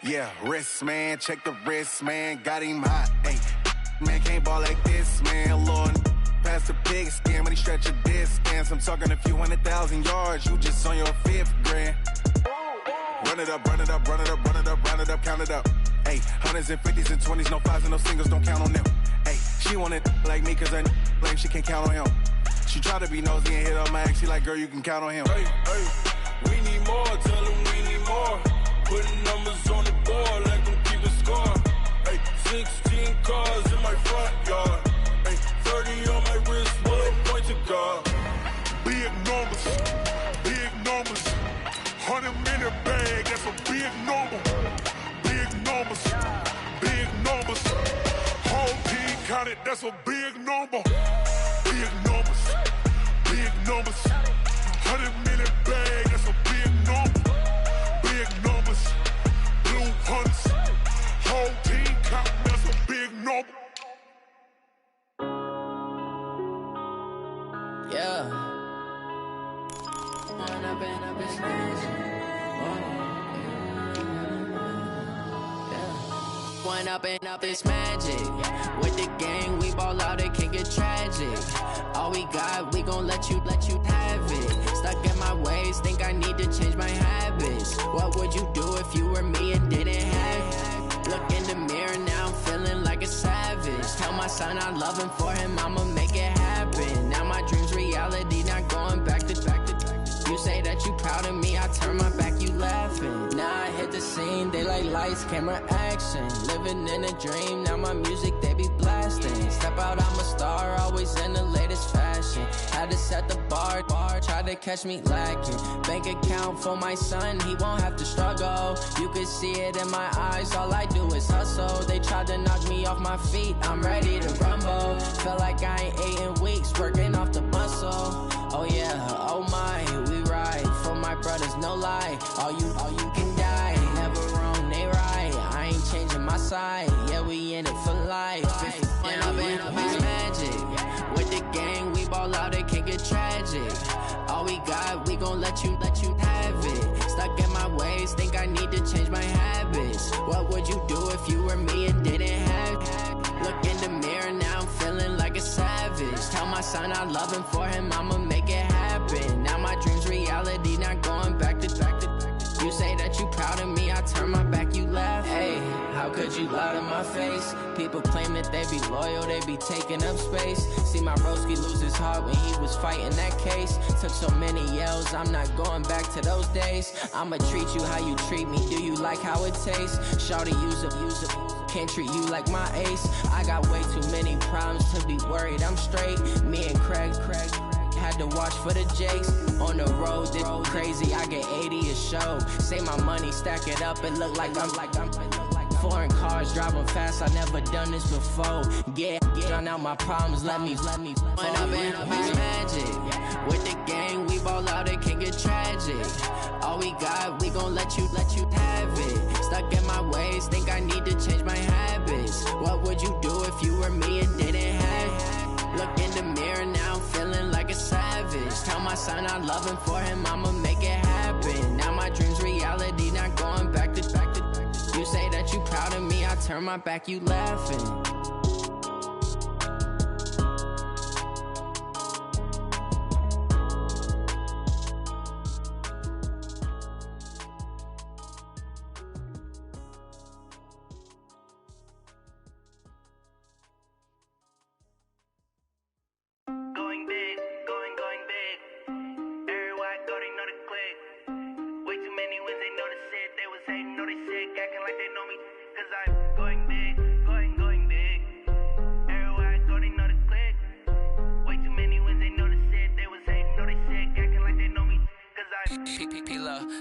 Yeah, wrist, man, check the wrist, man, got him hot, ayy. Man, can't ball like this, man, Lord. Past the pig skin when he stretch a distance. I'm talking a few 100,000 yards, you just on your 5th grand. Run it up, run it up, run it up, run it up, run it up, count it up. Ayy, hundreds and 50s and 20s, no 5s and no singles, don't count on them. Ayy, she want it like me cause her lame, she can't count on him. She try to be nosy and hit up my ex, she like, girl, you can count on him. Hey, hey, we need more, tell them we need more. Putting numbers on the board, like them keeping score. Hey, 16 cars in my front yard. Hey, 30 on my wrist, bullet point to God. Big numbers, big numbers. 100-minute bag, that's a big number. Big numbers, big numbers. Whole team counted, that's a big number. Big numbers, big numbers. 100-minute bag, that's a big number. Big numbers, blue hunts. Whole team counting, that's a big number. Yeah. One up and up, it's magic. With the gang, we ball out, it can get tragic. All we got, we gon' let you have it. Stuck in my ways, think I need to change my habits. What would you do if you were me and didn't have it? Look in the mirror, now I'm feeling like a savage. Tell my son I love him, for him I'ma make it happen. Now my dream's reality, not going back to. You say that you proud of me, I turn my back, you laughing. Now I hit the scene, they like lights, camera, action. Living in a dream, now my music, they be blasting. Step out, I'm a star, always in the latest fashion. Had to set the bar, try to catch me lacking. Bank account for my son, he won't have to struggle. You can see it in my eyes, all I do is hustle. They tried to knock me off my feet, I'm ready to rumble. Feel like I ain't ate in weeks, working off the muscle. Oh yeah, oh my, we ride for my brothers, no lie. All you can die, never wrong, they right. I ain't changing my side, yeah, we in it for life. And up it's magic. With the gang, we ball out, it can get tragic. All we got, we gon' let you have it. Stuck in my ways, think I need to change my habits. What would you do if you were me and didn't have it? Look in the mirror, now I'm feeling like a savage. Tell my son I love him, for him I'ma make it happen. Now my dream's reality, not going back to. You say that you proud of me, I turn my back, you laugh. Hey, how could you lie to my face? People claim that they be loyal, they be taking up space. See my broski lose his heart when he was fighting that case. Took so many yells, I'm not going back to those days. I'ma treat you how you treat me, do you like how it tastes? Shawty, use it, can't treat you like my ace. I got way too many problems to be worried, I'm straight. Me and Craig had to watch for the Jakes. On the road, this crazy, I get 80 a show. Say my money, stack it up, it look like I'm foreign cars, driving fast, I never done this before. Yeah, drown out my problems, let me One up and up is magic. With the gang, we ball out, it can get tragic. All we got, we gon' let you have it. Stuck in my ways, think I need to change my habits. What would you do if you were me and didn't have it? Look in the mirror, now I'm feeling like a savage. Tell my son I love him, for him I'ma make it happen. Now my dream's reality, not going back to. You say that you proud of me, I turn my back, you laughing.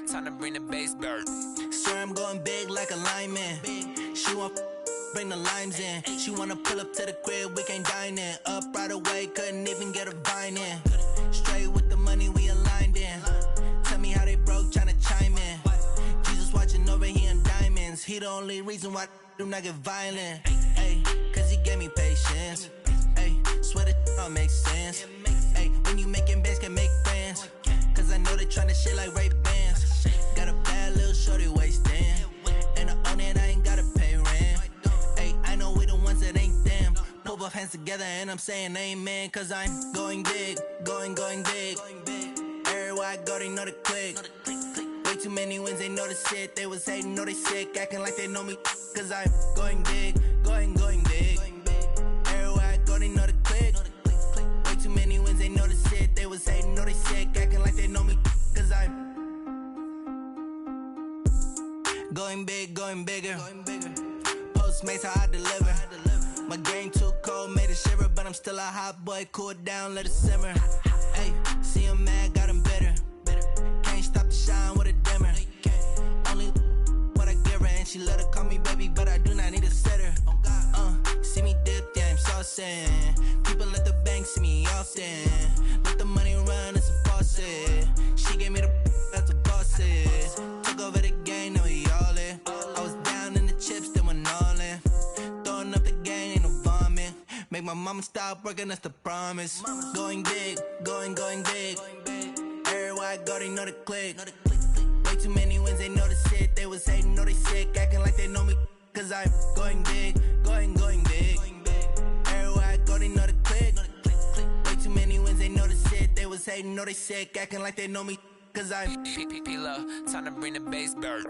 Time to bring the bass bird. Swear I'm going big like a lineman. She want bring the limes in. She wanna pull up to the crib, we can't dine in. Up right away, couldn't even get a vine in. Straight with the money, we aligned in. Tell me how they broke, tryna chime in. Jesus watching over here in diamonds. He the only reason why do not get violent. Ay, cause he gave me patience. Ay, swear that all makes sense. Ay, when you making bands, can make friends. Cause I know they tryna shit like Ray Bans. Got a bad little shorty wasting. And I own it hands together and I'm saying amen, cause I'm going big, going big. Everywhere I go, they know the click. Way too many wins, they know the shit. They was hating, know they sick, acting like they know me, cause I'm going big, going big. Everywhere I go, they know the click. Way too many wins, they know the shit. They was hating, know they sick, acting like they know me, cause I'm going big, going bigger. Postmates, how I deliver. My game too cold, made it shiver, but I'm still a hot boy. Cool it down, let it simmer. Hey, see him mad, got him bitter. Can't stop the shine with a dimmer. Only what I give her, and she let her call me baby, but I do not need a sitter. See me dip, yeah, I'm saucing. People at the bank see me often. Let the money run, it's a faucet. She gave me the that's a bosses. Took over the game, now we all in. I was down in the chips, then went all in. Throwing up the game, ain't no vomit. Make my mama stop working, that's the promise. Going big, going big. Everywhere I go, they know the click. Way too many wins, they know the shit. They was hating, know they sick, acting like they know me, cause I'm going big, going big. Everywhere I go, they know the click. Way too many wins, they know the shit. They was hating, know they sick, acting like they know me, cause I'm P-P-P-Lo, time to bring the bass bird.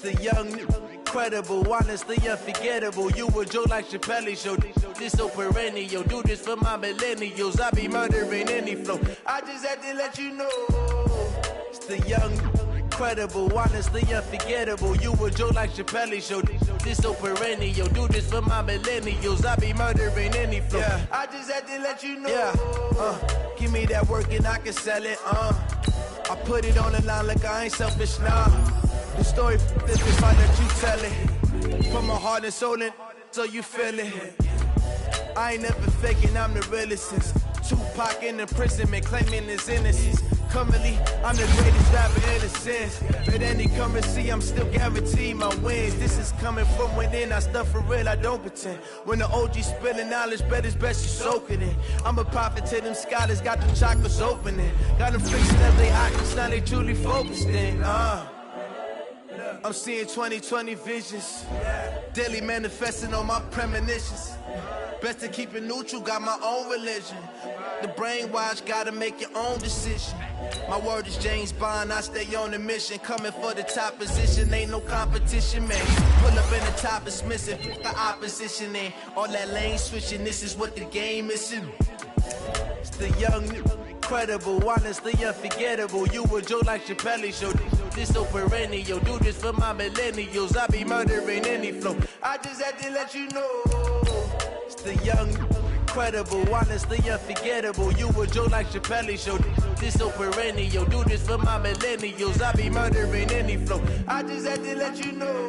The young, incredible, honestly unforgettable. You a joke like Chappelle show. This so perennial. Do this for my millennials. I be murdering any flow. I just had to let you know. It's the young, incredible, honestly unforgettable. You a joke like Chappelle show. This so perennial. Do this for my millennials. I be murdering any flow. Yeah. I just had to let you know. Yeah. Give me that work and I can sell it. I put it on the line like I ain't selfish now. The story this is I let you tell it. Put my heart and soul in so you feel it. I ain't never faking, I'm the realest since Tupac in imprisonment claiming his innocence. Currently, I'm the greatest rapper in a sense. But any currency, I'm still guaranteed my wins. This is coming from within, I stuff for real, I don't pretend. When the OG spilling knowledge, bet it's best you soak it in. I'm a prophet to them scholars, got them chakras opening. Got them fixing up they eyes, now they truly focused in. I'm seeing 2020 visions, daily manifesting on my premonitions. Best to keep it neutral, got my own religion. The brainwash, gotta make your own decision. My word is James Bond, I stay on a mission. Coming for the top position, ain't no competition, man. Pull up in the top is missing, the opposition ain't. All that lane switching, this is what the game is. It's the young, incredible, honestly unforgettable. You a joke like Chappelle show. This so perennial. Do this for my millennials. I be murdering any flow. I just had to let you know. It's the young, incredible, honestly unforgettable. You a joke like Chappelle show. This so perennial. Do this for my millennials. I be murdering any flow. I just had to let you know.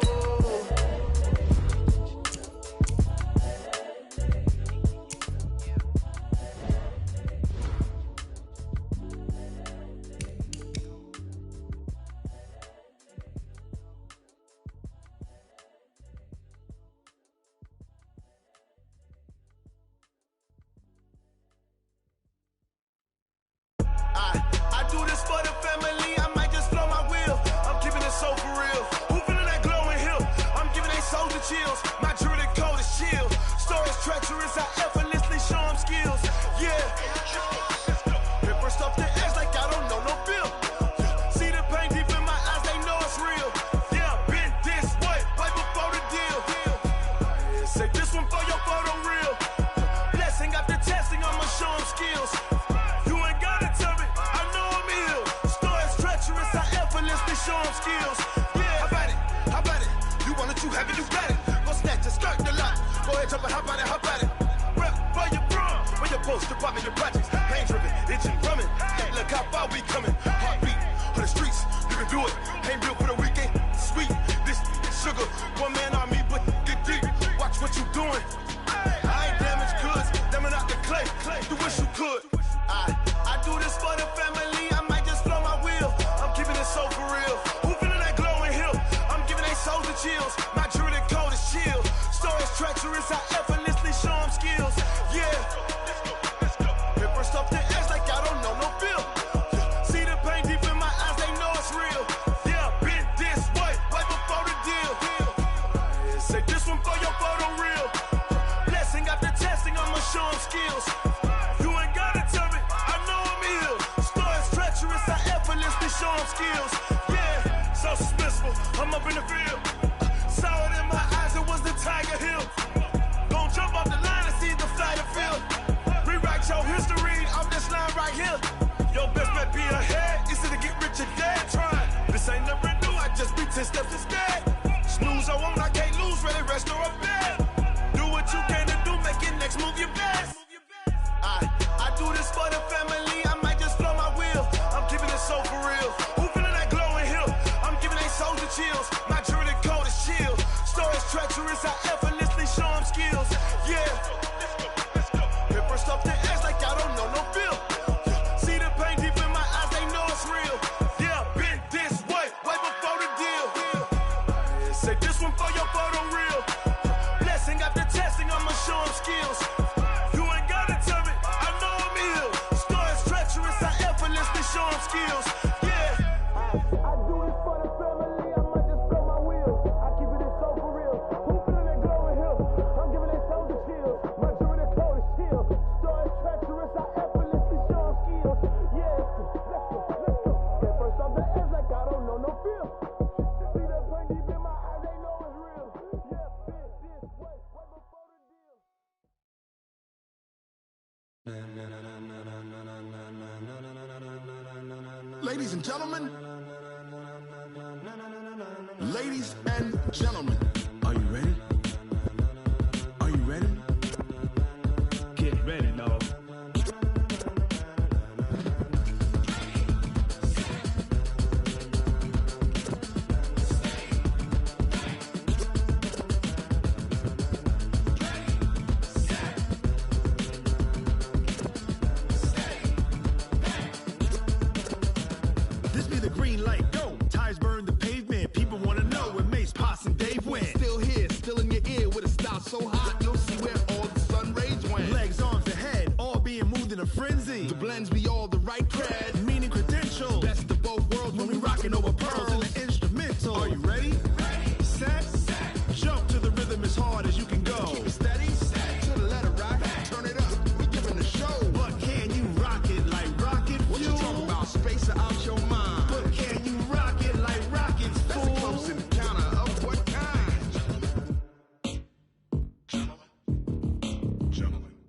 I do this for the family, I might just blow my wheel. I'm keeping it so for real. Who feeling that glowing hill? I'm giving they soldier chills. My jewelry cold is chill. Stories treacherous, I effortlessly show them skills. Yeah. Paper stuff the edge like I don't know no bill. See the pain deep in my eyes, they know it's real. Yeah, been this way, right before the deal. Say this one for your photo reel. Blessing after testing, I'ma show them skills. Show them skills. Yeah, how about it? You want it, you have it, you got it. Go snatch it, skirt the lot. Go ahead, up and hop at it. Rep for your bro, for your post, your poppin' your projects. Pain driven, itching, drumming. Hey, look how far we coming. Heartbeat on the streets, you can do it. Ain't built for the weekend. Sweet, this sugar, one man army, but get deep. Watch what you doing. I ain't damaged goods, them out the clay. You wish you could. I do this for the family. I might just blow my wheel. I'm keeping it so for real. Who feeling that glowing hill? I'm giving they souls the chills. My jewelry code is chill. Stories treacherous, I effortlessly show them skills. Yeah. Hit first off the edge like I don't know no feel. See the pain deep in my eyes, they know it's real. Yeah, been this way, right before the deal. Say this one for your photo real. Blessing after testing, I'ma show them skills. You ain't gotta tell me, I know I'm ill. Stories treacherous, I effortlessly show them skills. Yeah, so suspenseful, I'm up in the field. Saw it in my eyes, it was the Tiger Hill. Gon' jump off the line and see the flight of field. Rewrite your history off this line right here. Your best bet be ahead, easy to get rich or dead trying. This ain't never new, I just be 10 steps instead. Snooze, I won't, I can't lose, ready, rest or a bed. Do what you can to do, make your next move your best. I do this for the family, I might just blow my wheel. I'm keeping it so for real. Who feeling that glowing hill? I'm giving they souls the chills. My jewelry code is chill. Stories treacherous, I effortlessly show them skills. Yeah. Hit first off the edge like I don't know no feel. See the pain deep in my eyes, they know it's real. Yeah, been this way, way before the deal. Say this one for your photo real. Blessing after testing, I'ma show them skills. You ain't gotta tell me, I know I'm ill. Stories treacherous, I effortlessly show them skills. Yeah. I do this for the family, I might just blow my wheel. I keep it so for real. Who feeling that glowing hill? I'm giving they souls the chills. My jewelry code is chill. Stories treacherous, I effortlessly show them skills. Yeah, let's go. Get first off the edge like I don't know no feel. See that pain deep in my eyes, they know it's real. Yeah, been this way, way before the deal. Ladies and gentlemen, ladies and gentlemen, are you ready? Are you ready? Get ready, dog. This be the green light, go. Tires burn the pavement. People wanna know when Mace, Potts, and Dave went. Still here, still in your ear with a style so hot, you'll see where all the sun rays went. Legs, arms, and head, all being moved in a frenzy. The blends be all the right cred, Meaning credentials. best of both worlds when we rockin' over Pearls in pearls. the instrumental. Are you ready? Set? Jump to the rhythm as hard as you can go. Keep it steady, to the letter right, turn it up, we giving the show. But can you rock it like rocket What you fuel? talking about, space or out your mind? But can you rock it like rockets, That's a close fool? encounter of what kind?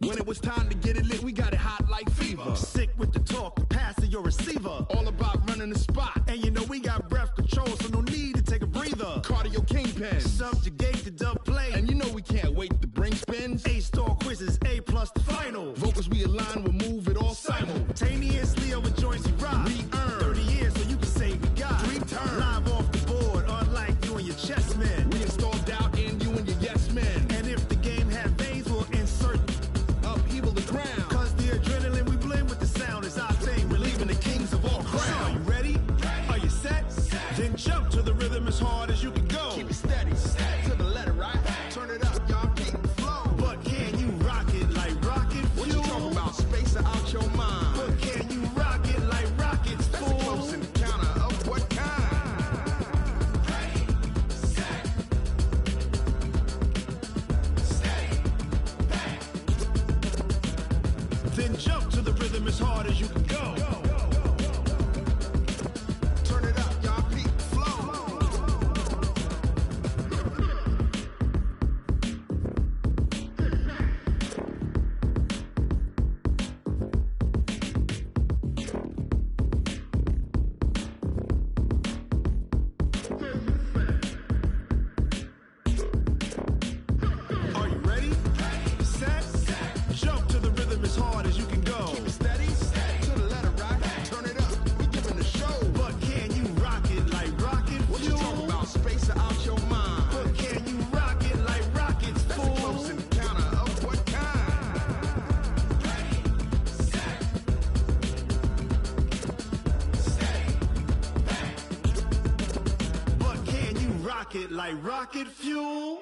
When it was time to get it lit, we got it hot like fever. Sick with the talk, passing your receiver. All about running the spot. And you know we got breath control, so no need to take a breather. Cardio kingpin. Subjugate the dub play. And you know we can't wait to bring spins. A-star quizzes, A+ the final. Vocals we align, we'll move it all Simultaneously over joints we rock. We earn 30 years so you can say we got 3 turns. live off the board, unlike you and your chess men. We install doubt in you and your yes men. And if the game had veins, we'll insert. Upheaval the ground. Cause the adrenaline we blend with the sound is our thing, relieving the kings of all Crown. crown. Are you ready? Are you set? Then jump to the rhythm as hard as you can go. Keep it steady. pocket like rocket fuel.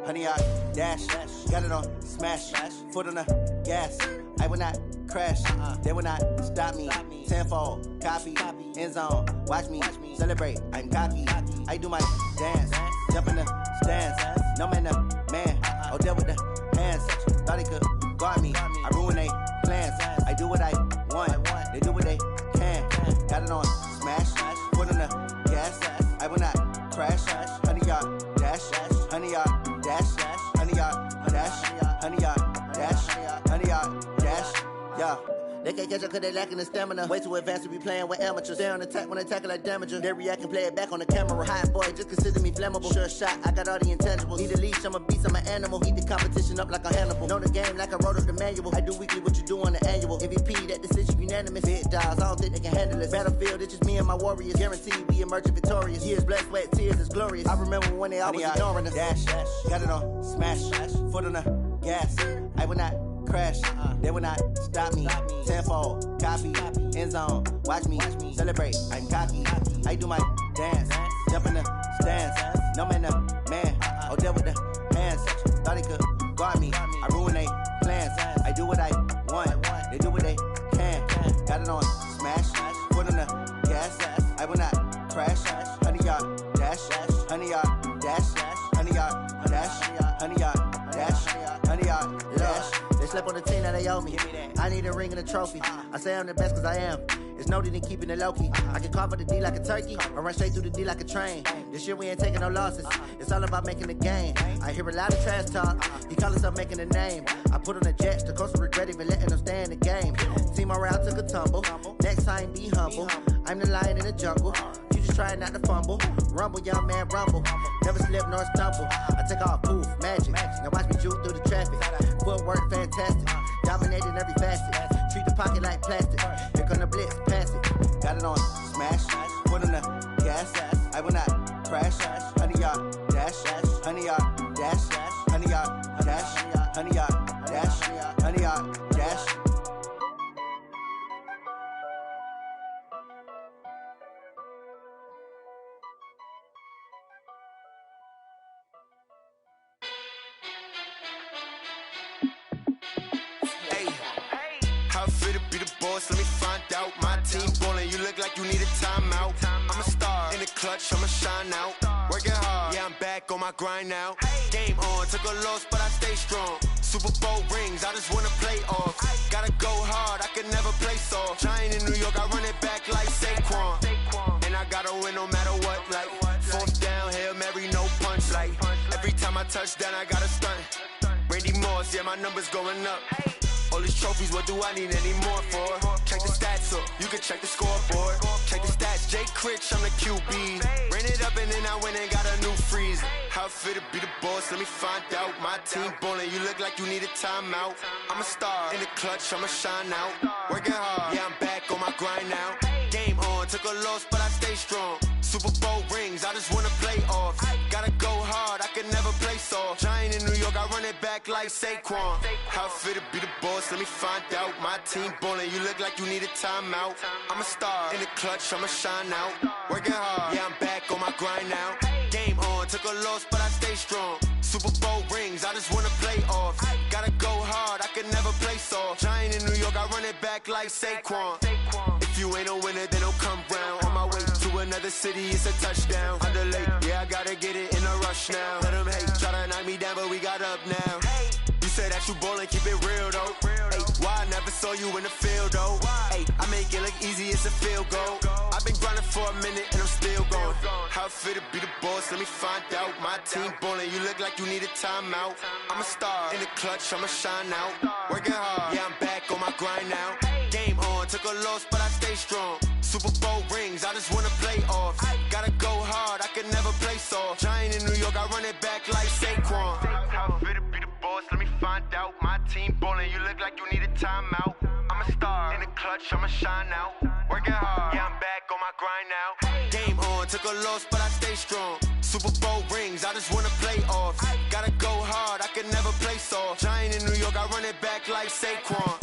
Honey, I dash, got it on smash, foot on the gas. I will not crash, they will not stop me. Tenfold, copy, end zone, watch me celebrate. I'm cocky, I do my dance, jump in the stands. No man, the man, oh, deal with the hands. Thought he could guard me, I ruin they plans. I do what I want, they do what they can. Got it on smash, foot on the gas. I will not crash, honey, y'all dash, honey, y'all dash, honey, y'all dash, honey, y'all dash, honey, y'all dash, yeah. They can't catch up cause they lacking the stamina. Way too advanced to be playing with amateurs. Stay on attack when they tackle like damager. They react and play it back on the camera. Hot boy, just consider me flammable. Sure shot, I got all the intangibles. Need a leash, I'm a beast, I'm an animal. Eat the competition up like a Hannibal. Know the game like I wrote up the manual. I do weekly what you do on the annual. MVP, that decision unanimous. Big dogs, I don't think they can handle it. Battlefield, it's just me and my warriors. Guaranteed we emerging victorious. Years, blood, sweat, tears, it's glorious. I remember when they always ignoring us. Dash, got it on smash, foot on the gas. I will not crash, they will not stop me. Tenfold, copy, end zone, watch me celebrate. I'm cocky, I do my dance, jump in the stands. No man, the man, oh, deal with the hands. Thought he could guard me, I ruin they plans. I do what I want, they do what they can. Got it on smash, foot on the gas. I will not crash, honey, y'all dash, honey, y'all dash, honey, y'all dash, honey, y'all dash, honey, y'all dash. They slept on the team that they owe me. I need a ring and a trophy. I say I'm the best cause I am. It's no need in keeping it low-key. I can carve up the D like a turkey or run straight through the D like a train. This year we ain't taking no losses. It's all about making the game. I hear a lot of trash talk. He call himself making a name. I put on the jets. The coach will regret even letting them stay in the game. Team morale took a tumble. Next time be humble. I'm the lion in the jungle. You just trying not to fumble. Rumble, young man, rumble. Never slip nor stumble. I take off, poof, magic. Now watch me juke through the traffic. Footwork fantastic. Dominating every facet. Treat the pocket like plastic. Here come the blitz, pass it. Got it on smash, foot on the gas. I will not crash. Honey, y'all dash, honey, y'all dash, honey, y'all dash, honey, y'all dash, honey, y'all dash. Let me find out. My team ballin', you look like you need a timeout. I'm a star in the clutch, I'ma shine out. Working hard, yeah, I'm back on my grind now. Game on, took a loss, but I stay strong. Super Bowl rings, I just wanna play off. Gotta go hard, I can never play soft. Giant in New York, I run it back like Saquon. And I gotta win no matter what, like fourth down, Hail Mary, no punch. Like every time I touch down, I gotta stunt. Randy Moss, yeah, my numbers going up. All these trophies, what do I need any more for? Check the stats up, you can check the scoreboard. Check the stats, Jay Critch, I'm the QB. Ran it up and then I went and got a new freeze. How it fit to be the boss, let me find out. My team ballin', you look like you need a timeout. I'm a star in the clutch, I'ma shine out. Working hard, yeah, I'm back on my grind now. Game on, took a loss, but I stay strong. Super Bowl rings, I just wanna play off. Gotta go hard, I can never play soft. Giant in New York, I run it back like Saquon. How it fit to be the boss, let me find out. My team ballin', you look like you need a timeout. I'm a star in the clutch, I'ma shine out. Working hard, yeah, I'm back on my grind now. Game on, took a loss, but I stay strong. Super Bowl rings, I just wanna play off. Gotta go hard, I can never play soft. Giant in New York, I run it back like Saquon. If you ain't a winner, then don't come round. On my way to another city, it's a touchdown. Underlay, yeah, I gotta get it in a rush now. Let them hate, try to knock me down, but we got up now. You say that you ballin', keep it real though. Ay, why I never saw you in the field though? Ay, I make it look easy, it's a field goal. I've been grinding for a minute and I'm still going. How it fit to be the boss, let me find out. My team ballin', you look like you need a timeout. I'm a star in the clutch, I'ma shine out. Working hard, yeah, I'm back on my grind now. Game on, took a loss, but I stay strong. Super Bowl rings, I just wanna play off. Gotta go hard, I can never play soft. Giant in New York, I run it back like Saquon. How it fit to be the boss, let me find out. My team ballin', you look like you need a timeout. I'm a star in the clutch, I'ma shine out. Working hard, yeah, I'm back on my grind now. Game on, took a loss, but I stay strong. Super Bowl rings, I just wanna play off. Gotta go hard, I can never play soft. Giant in New York, I run it back like Saquon.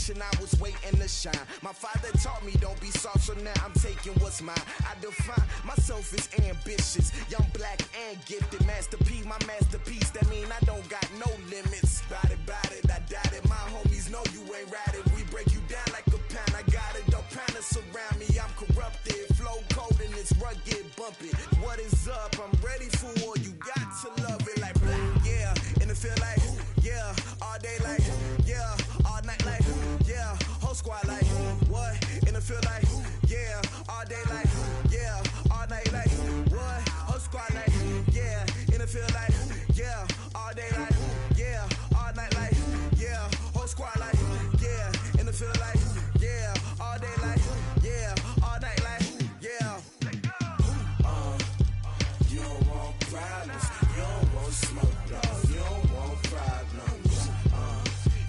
I was waiting to shine. My father taught me don't be soft, so now I'm taking what's mine. I define myself as ambitious, young, black, and gifted. Master P, my masterpiece. That mean I don't got no limits. Bout it, I doubt it. My homies know you ain't ratted. We break you down like a pound. I got it, don't panic surround me. I'm corrupted, flow cold and it's rugged, bumpy. What is up? I'm ready for war. You got to love it like black, yeah. And it feel like, yeah, all day like, yeah, all night like, yeah, whole squad like, what? And it feel like, yeah, all day like, yeah, all night like, what? Whole squad like, yeah, and it feel like, yeah, all day like, yeah, all night like, yeah, whole squad like, yeah, and it feel like, yeah, all day like, yeah, all night like, yeah. You don't want problems, you don't want smoke, dog, you don't want problems.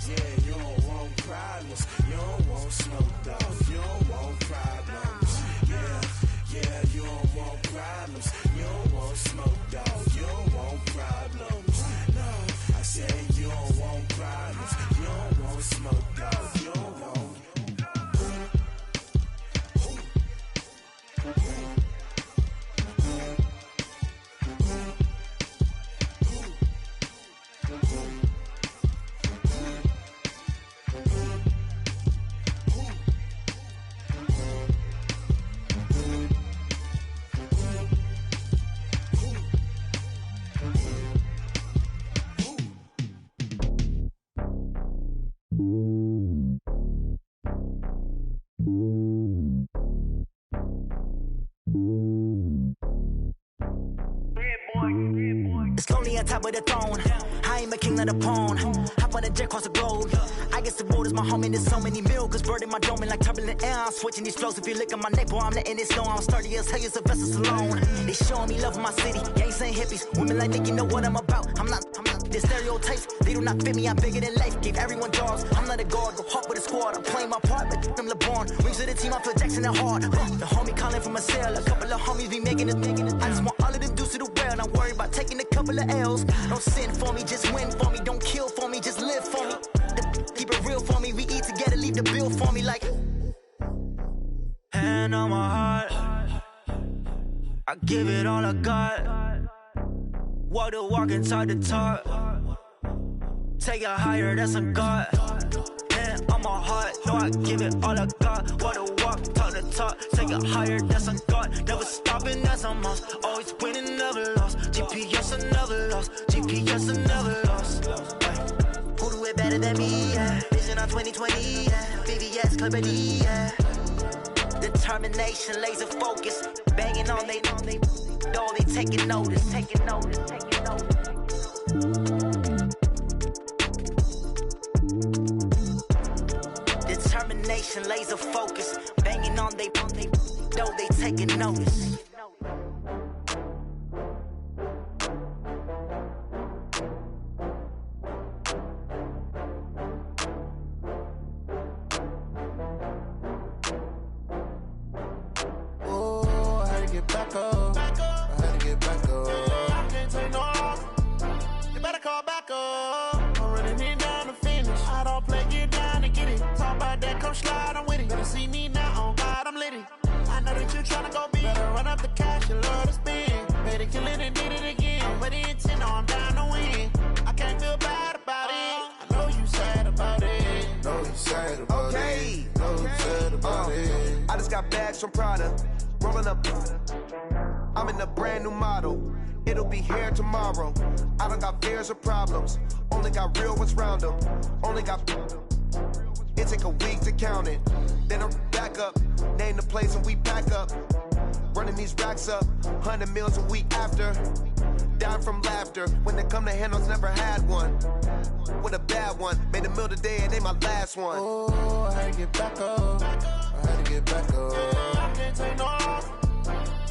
Yeah, you don't want problems, you don't want smoke, dog, you don't want problems. Yeah, you don't want problems, you don't want smoke, dog, you don't want problems. No, I said you don't want problems, you don't want smoke, dog, you don't want. It's lonely on top of the throne. I ain't a king of the pawn. Hop on a jet across the globe. I guess the road is my home and there's so many milkers birding my dome and like turbulent air. I'm switching these flows. If you look at my neck, boy, I'm letting it slow. I'm sturdy as hell, it's a vessel alone. They showing me love in my city. Gangs ain't hippies. Women like Nick, you know what I'm about. I'm not the stereotypes. They do not fit me. I'm bigger than life. Give everyone jobs. I'm not a guard. Go hard with a squad. I'm playing my part like them LeBron. Rings to the team. I feel Jackson and hard. The homie calling from a cell. A couple of homies be making it. I just want all of them dudes cruise to the world. I'm worried about taking a couple of L's. Don't sin for me, just win for me. Don't kill for me, just live for me. Keep it real for me. We eat together, leave the bill for me like. Hand on my heart, I give it all I got. Walk the walk and talk the talk. Take it higher, that's a God. Hand on my heart, no, I give it all I got. Walk the walk, talk the talk. Take it higher, that's a God. Never stopping, that's a must. Always winning, never lost. GPS, I never lost. GPS, I never lost. Who do it better than me? Yeah. Vision on 2020, yeah. VVS, Clippity, yeah. Determination, laser focus, banging on they, though they taking notice. Determination, laser focus, banging on they, though they taking notice. Back up. I had to get back up. I can't take no off. You better call back up. I'm running it down to finish. I don't play, get down to get it. Talk about that, come slide, I'm with it. Better see me now, on God, I'm lit it. I know that you tryna go big. Better run up the cash, you love to spend. Better kill it and did it again. But the intent, I'm down to win. I can't feel bad about it. I know you sad about it. Know you sad about it. Know you sad about it. I just got bags from Prada. Rolling up, I'm in a brand new model. It'll be here tomorrow. I don't got fears or problems. Only got real ones round them. Only got. It take a week to count it. Then I'm back up. Name the place and we pack up. Running these racks up. 100 meals a week after. Down from laughter. When they come to handles, never had one. With a bad one. Made a meal today and they my last one. Oh, I had to get back up. I had to get back up. I can't take no off.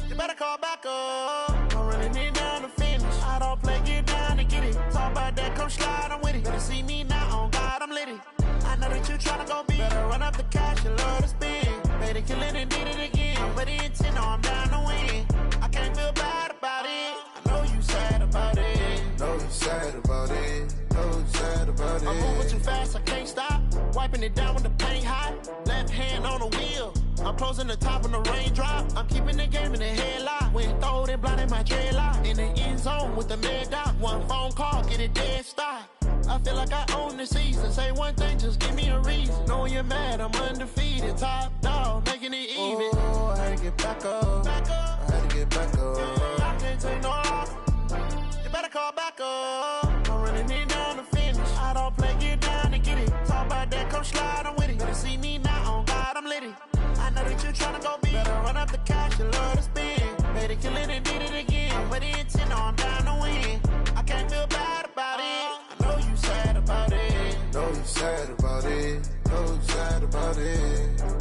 You better call back up. I'm running it down to finish. I don't play, get down to get it. Talk about that, come slide, I'm with it. Better see me now, on God, I'm lit it. I know that you tryna go big. Better run up the cash, you love to spend. Better kill it and did it again. But the intent, no, I'm down to win. I can't feel bad about it. I know you sad about it. Know you sad about it. Know you sad about it. I'm moving too fast, I can't stop. Wiping it down when the paint hot. Left hand on the wheel. I'm closing the top when the raindrop. I'm keeping the game in the headlock. When throwed and blinded my dreadlock. In the end zone with the mad dot. One phone call, get it dead stop. I feel like I own the season. Say one thing, just give me a reason. Knowing you're mad, I'm undefeated. Top dog, making it even. Oh, I had to get back up. I had to get back up. I can't take no off. You better call back up. I'm running it down to finish. I don't play, get down to get it. Talk about that, come slide, I'm with it. Better see me now, on God, I'm lit it. I know that you tryna go big. Better run up the cash, you love to spend. Better kill it and did it again. But the intent, no, I'm down to win. I can't feel bad about it. I know you sad about it. Know you sad about it. Know you sad about it.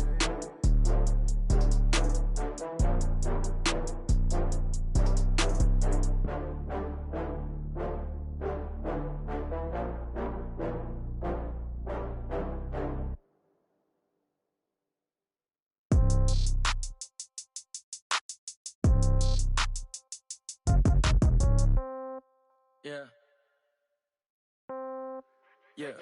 Yeah. Yeah.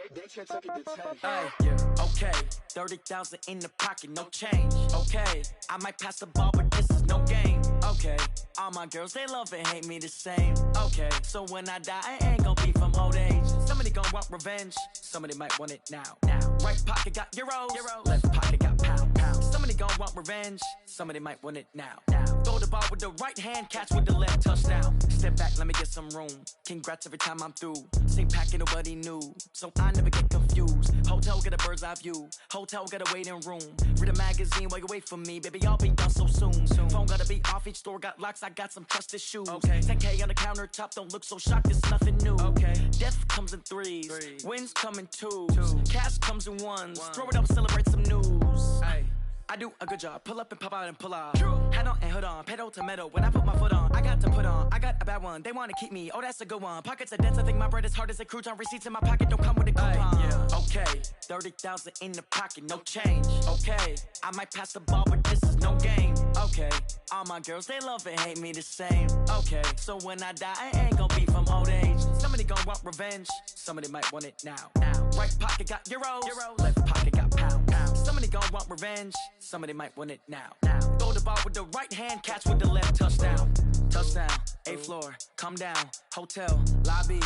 Hey, yeah. Okay. 30,000 in the pocket, no change. Okay. I might pass the ball, but this is no game. Okay. All my girls, they love and hate me the same. Okay. So when I die, I ain't gonna be from old age. Somebody gonna want revenge. Somebody might want it now. Right pocket got euros. Left pocket got pounds. Somebody gonna want revenge. Somebody might want it now. Throw the ball with the right hand, catch with the left, touchdown. Step back, let me get some room. Congrats every time I'm through. Same packet, nobody knew. So I never get confused. Hotel get a bird's eye view. Hotel get a waiting room. Read a magazine while you wait for me. Baby, I'll be done so soon. Phone gotta be off, each store got locks. I got some trusted shoes. Okay. 10K on the countertop, don't look so shocked, it's nothing new. Okay. Death comes in threes. Wins come in twos. Cash comes in ones. Throw it up, celebrate some news. Hey. I do a good job, pull up and pop out and pull off. Hat on and hood on, pedal to metal. When I put my foot on, I got to put on. I got a bad one, they wanna keep me. Oh, that's a good one. Pockets are dense, I think my bread is hard as a crouton. Receipts in my pocket don't come with a coupon. Yeah. Okay, 30,000 in the pocket, no change. Okay, I might pass the ball, but this is no game. Okay, all my girls, they love and hate me the same. Okay, so when I die, I ain't gon' be from old age. Somebody gon' want revenge, somebody might want it now. Right pocket got euros, left pocket got pound. Somebody gon' want revenge, somebody might want it now. Throw the ball with the right hand, catch with the left, touchdown. Touchdown, 8th floor, come down, hotel, lobby.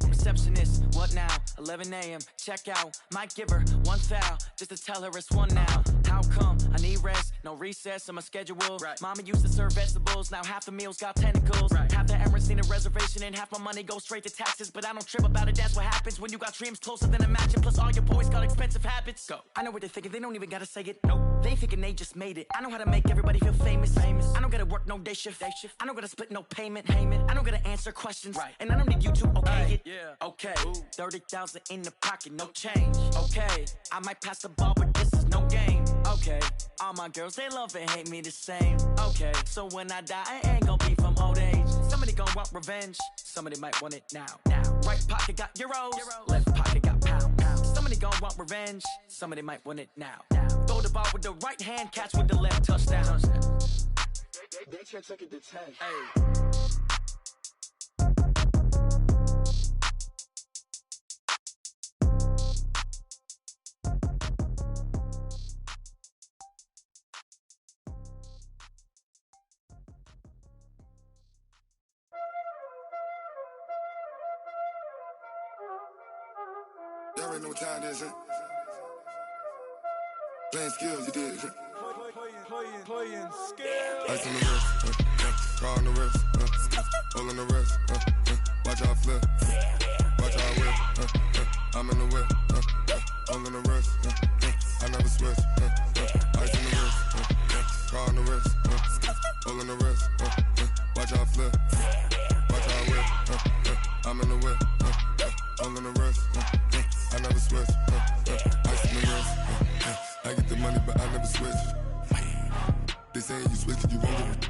Receptionist, what now? 11 a.m. check out. Might give her one foul just to tell her it's one now. How come? I need rest, no recess in my schedule. Mama used to serve vegetables, now half the meals got tentacles. Half the Emirates need a reservation and half my money goes straight to taxes. But I don't trip about it, that's what happens when you got dreams closer than a mansion. Plus all your boys got expensive habits. Go. I know what they're thinking, they don't even gotta say it. Nope. They thinking they just made it. I know how to make everybody feel famous. I don't gotta work no day shift. I don't gotta split no payment. I don't gotta answer questions. And I don't need you to okay it. Okay, 30,000 in the pocket, no change. Okay, I might pass the ball, but this is no game. Okay, all my girls, they love and hate me the same. Okay, so when I die, I ain't gon' be from old age. Somebody gon' want revenge, somebody might want it now. Right pocket got euros, left pocket got pound. Somebody gon' want revenge, somebody might want it now. Throw the ball with the right hand, catch with the left, touchdown. They can't take it to 10. Hey. Y'all already know what time it is, huh? Playing skills, you did. Playing skills. Ice on the wrist, car on the wrist, hole on the wrist, watch how I flip, watch how I whip, I'm in the whip, hole on the wrist, I never switch, ice on the wrist, car on the wrist, hole on the wrist, watch how I flip, watch how I whip, I'm in the whip, hole on the wrist, I never switch, ice on the wrist, I get the money but I never switch. They saying you switch, you won't get it.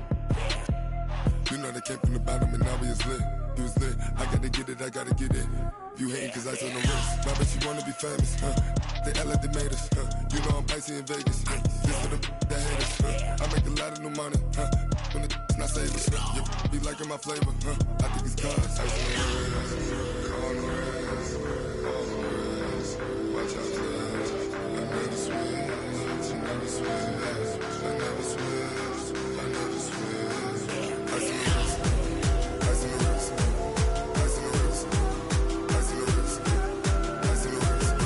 You know they came from the bottom and now we is lit. You was lit, I gotta get it, I gotta get it. You hating cause ice on the wrist. My bitch, you wanna be famous, They act like they made us, You know I'm icy in Vegas, This for the that hate us, I make a lot of new money, When it's not savers, You be liking my flavor, I think it's cause. Ice on the wrist, on the wrist, on the wrist. Watch out, flash, I never switch, I never switch. I never switch, I never switch. Ice in the wrist, ice in the wrist, ice in the wrist, ice in the wrist, ice in the wrist,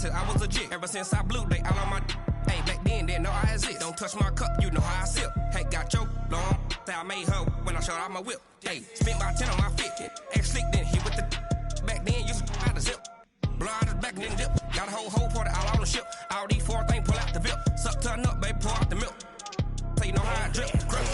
I was legit. Ever since I blew, they all on my hey, back then, didn't know I exist. Don't touch my cup, you know how I sip. Hey, got your long, I made her when I showed out my whip. Hey, spent about 10 on my fit. Ex-slick, then hit with the back then, used to out the zip. Blow out the back, then dip. Got a whole party all on the ship. All these 4 things, pull out the VIP. Suck, turn up, baby, pour out the milk. So you know how I drip. Crush.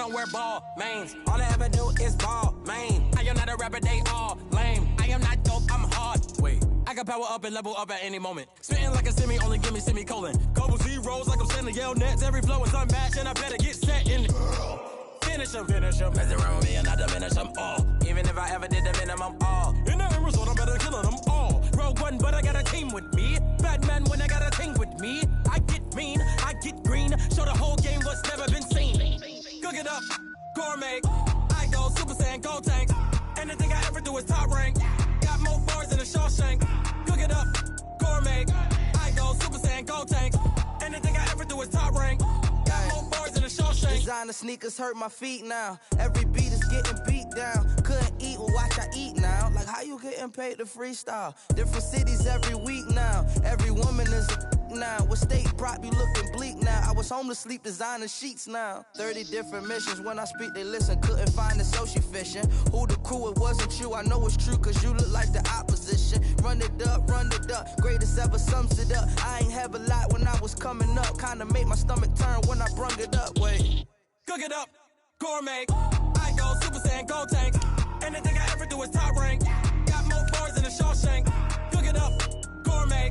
don't wear ball mains. All I ever do is ball main. I am not a rapper, they all lame. I am not dope, I'm hard. Wait, I can power up and level up at any moment. Spitting like a semi, only give me semicolon. Couple zeros like I'm sending yell nets. Every flow is unmatched and I better get set in it. Finish them. Mess around with me and I diminish them all. Even if I ever did the minimum all. In the end result, I'm better killing them all. Rogue one, but I got a team with me. Batman when I got a team with me. I get mean, I get green. Show the whole game what's never been seen. Cook it up, gourmet. I go Super Saiyan, gold tank. Anything I ever do is top rank. Got more bars than a Shawshank. Cook it up, gourmet. I go Super Saiyan, gold tank. Anything I ever do is top rank. Got more bars than a Shawshank. Designer sneakers hurt my feet now. Every beat is getting beat down. Couldn't eat, well watch I eat now. Like how you getting paid to freestyle? Different cities every week now. Every woman is a now. With state prop, you looking bleak now. I was home to sleep designing sheets now. 30 different missions. When I speak, they listen. Couldn't find the social fishing. Who the crew? It wasn't you. I know it's true, cause you look like the opposition. Run it up. Greatest ever sums it up. I ain't have a lot when I was coming up. Kinda made my stomach turn when I brung it up. Wait. Cook it up, gourmet. I go Super Saiyan, gold tank. Anything I ever do is top rank. Got more bars than a Shawshank. Cook it up, gourmet.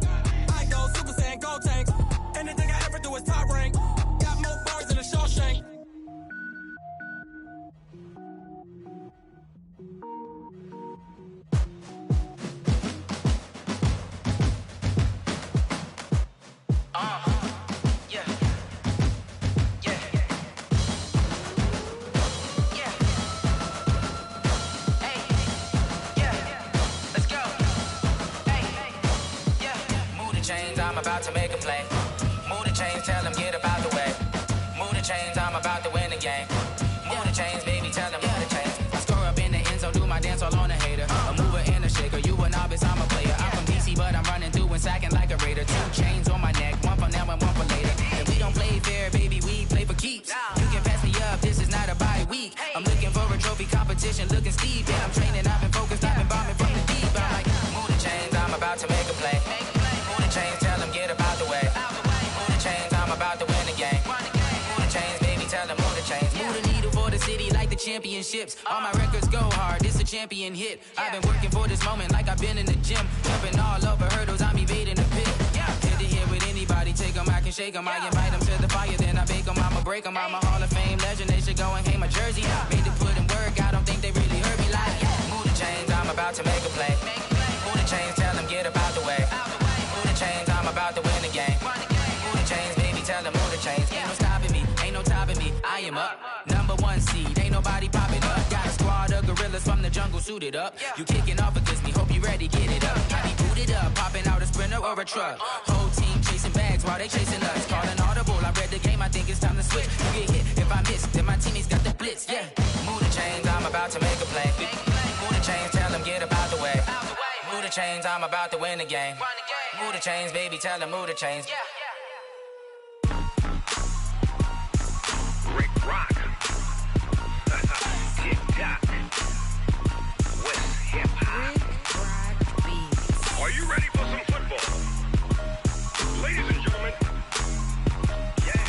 I go Super Saiyan, gold tank. Anything I ever do is top rank. Got more bars than a Shawshank. I'm about to make a play. Move the chains, tell them get up out the way. Move the chains, I'm about to win the game. Move the chains, baby, tell them move the chains. I score up in the end zone, do my dance all on a hater. A mover and a shaker, you a novice, I'm a player. I'm from DC, but I'm running through and sacking like a raider. 2 chains on my neck, one for now and one for later. And we don't play fair, baby, we play for keeps. You can pass me up, this is not a bye week. I'm looking for a trophy competition, looking steep. And I'm training, I've been focused, I've been bombing from the deep. I'm like, move the chains, I'm about to make a play. Move the chains, tell them get up out the way. Move the chains, I'm about to win the game. Move the chains, baby, tell them move the chains. Move the needle for the city like the championships. All my records go hard, this a champion hit. I've been working for this moment like I've been in the gym. Jumping all over hurdles, I'm evading the pit. Hit it here with anybody, take them, I can shake them. I invite them to the fire, then I bake them, I'ma break them. I'm a Hall of Fame legend, they should go and hang my jersey. Made to put in work, I don't think they really heard me like. Move the chains, I'm about to make a play. Move the chains, tell them get up out the way. Move the chains, I'm about to win the game. Move the chains, baby, tell them move the chains. Ain't no stopping me, ain't no topping me, I am up. #1 seed, ain't nobody popping up. Got a squad of gorillas from the jungle suited up. You kicking off against me, hope you ready, get it up. I be booted up, popping out a Sprinter or a truck. Whole team chasing bags while they chasing us. Calling audible, I read the game, I think it's time to switch. You get hit, if I miss, then my teammates got the blitz, yeah. Move the chains, I'm about to make a play. Move the chains, tell them get up out the way. Move the chains, I'm about to win the game. Move the chains, baby, tell them move the chains. Rick Rock. TikTok. West Hip Hop. Are you ready for some football? Ladies and gentlemen. Yeah.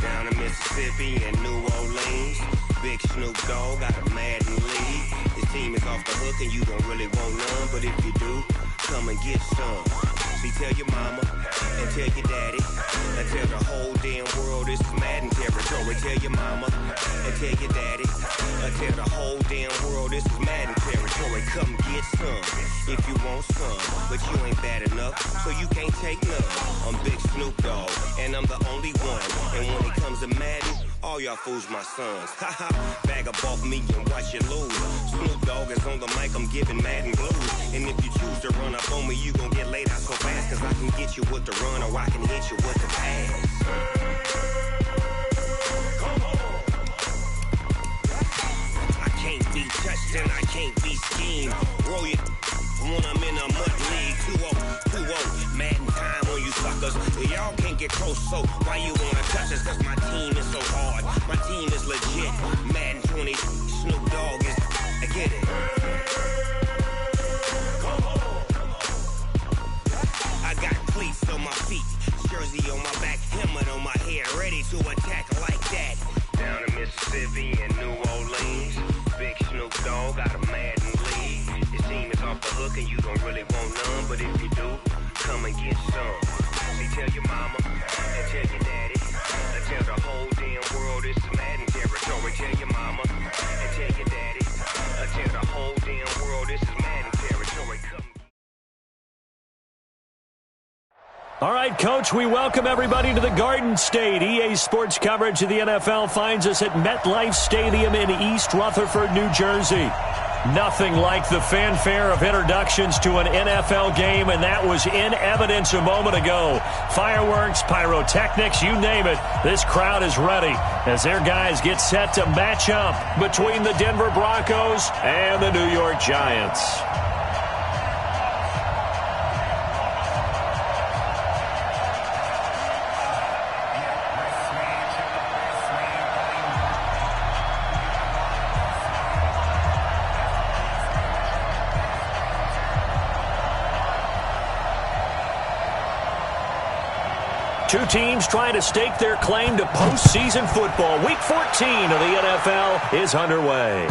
Down in Mississippi and New Orleans, Big Snoop Dogg got a Madden lead. His team is off the hook and you don't really want none, but if you do, come and get some. See, tell your mama and tell your daddy and tell the whole damn world this is Madden territory. Tell your mama and tell your daddy and tell the whole damn world this is Madden territory. Come get some if you want some, but you ain't bad enough, so you can't take none. I'm Big Snoop Dogg and I'm the only one. And when it comes to Madden, all y'all fools my sons. Haha, bag up off me and watch you lose. Snoop Dogg is on the mic, I'm giving Madden blues. And if you choose to run up on me, you gon' get laid out so fast. Cause I can get you with the run or I can hit you with the pass. Come on. I can't be touched and I can't be schemed. Roll it when I'm in a mud league. 2-0, Madden time on you suckers. Y'all can't get close, so why you wanna touch us? Cause my team is so hard. My team is legit. Madden 20, Snoop Dogg is, I get it. I got cleats on my feet, fucking, you don't really want none. But if you do, come and get some. See, tell your mama and tell your daddy. And tell the whole damn world this is Madden territory. Tell your mama and tell your daddy. And tell the whole damn world this is Madden territory. Come. All right, Coach, we welcome everybody to the Garden State. EA Sports coverage of the NFL finds us at MetLife Stadium in East Rutherford, New Jersey. Nothing like the fanfare of introductions to an NFL game, and that was in evidence a moment ago. Fireworks, pyrotechnics, you name it. This crowd is ready as their guys get set to match up between the Denver Broncos and the New York Giants. Two teams trying to stake their claim to postseason football. Week 14 of the NFL is underway.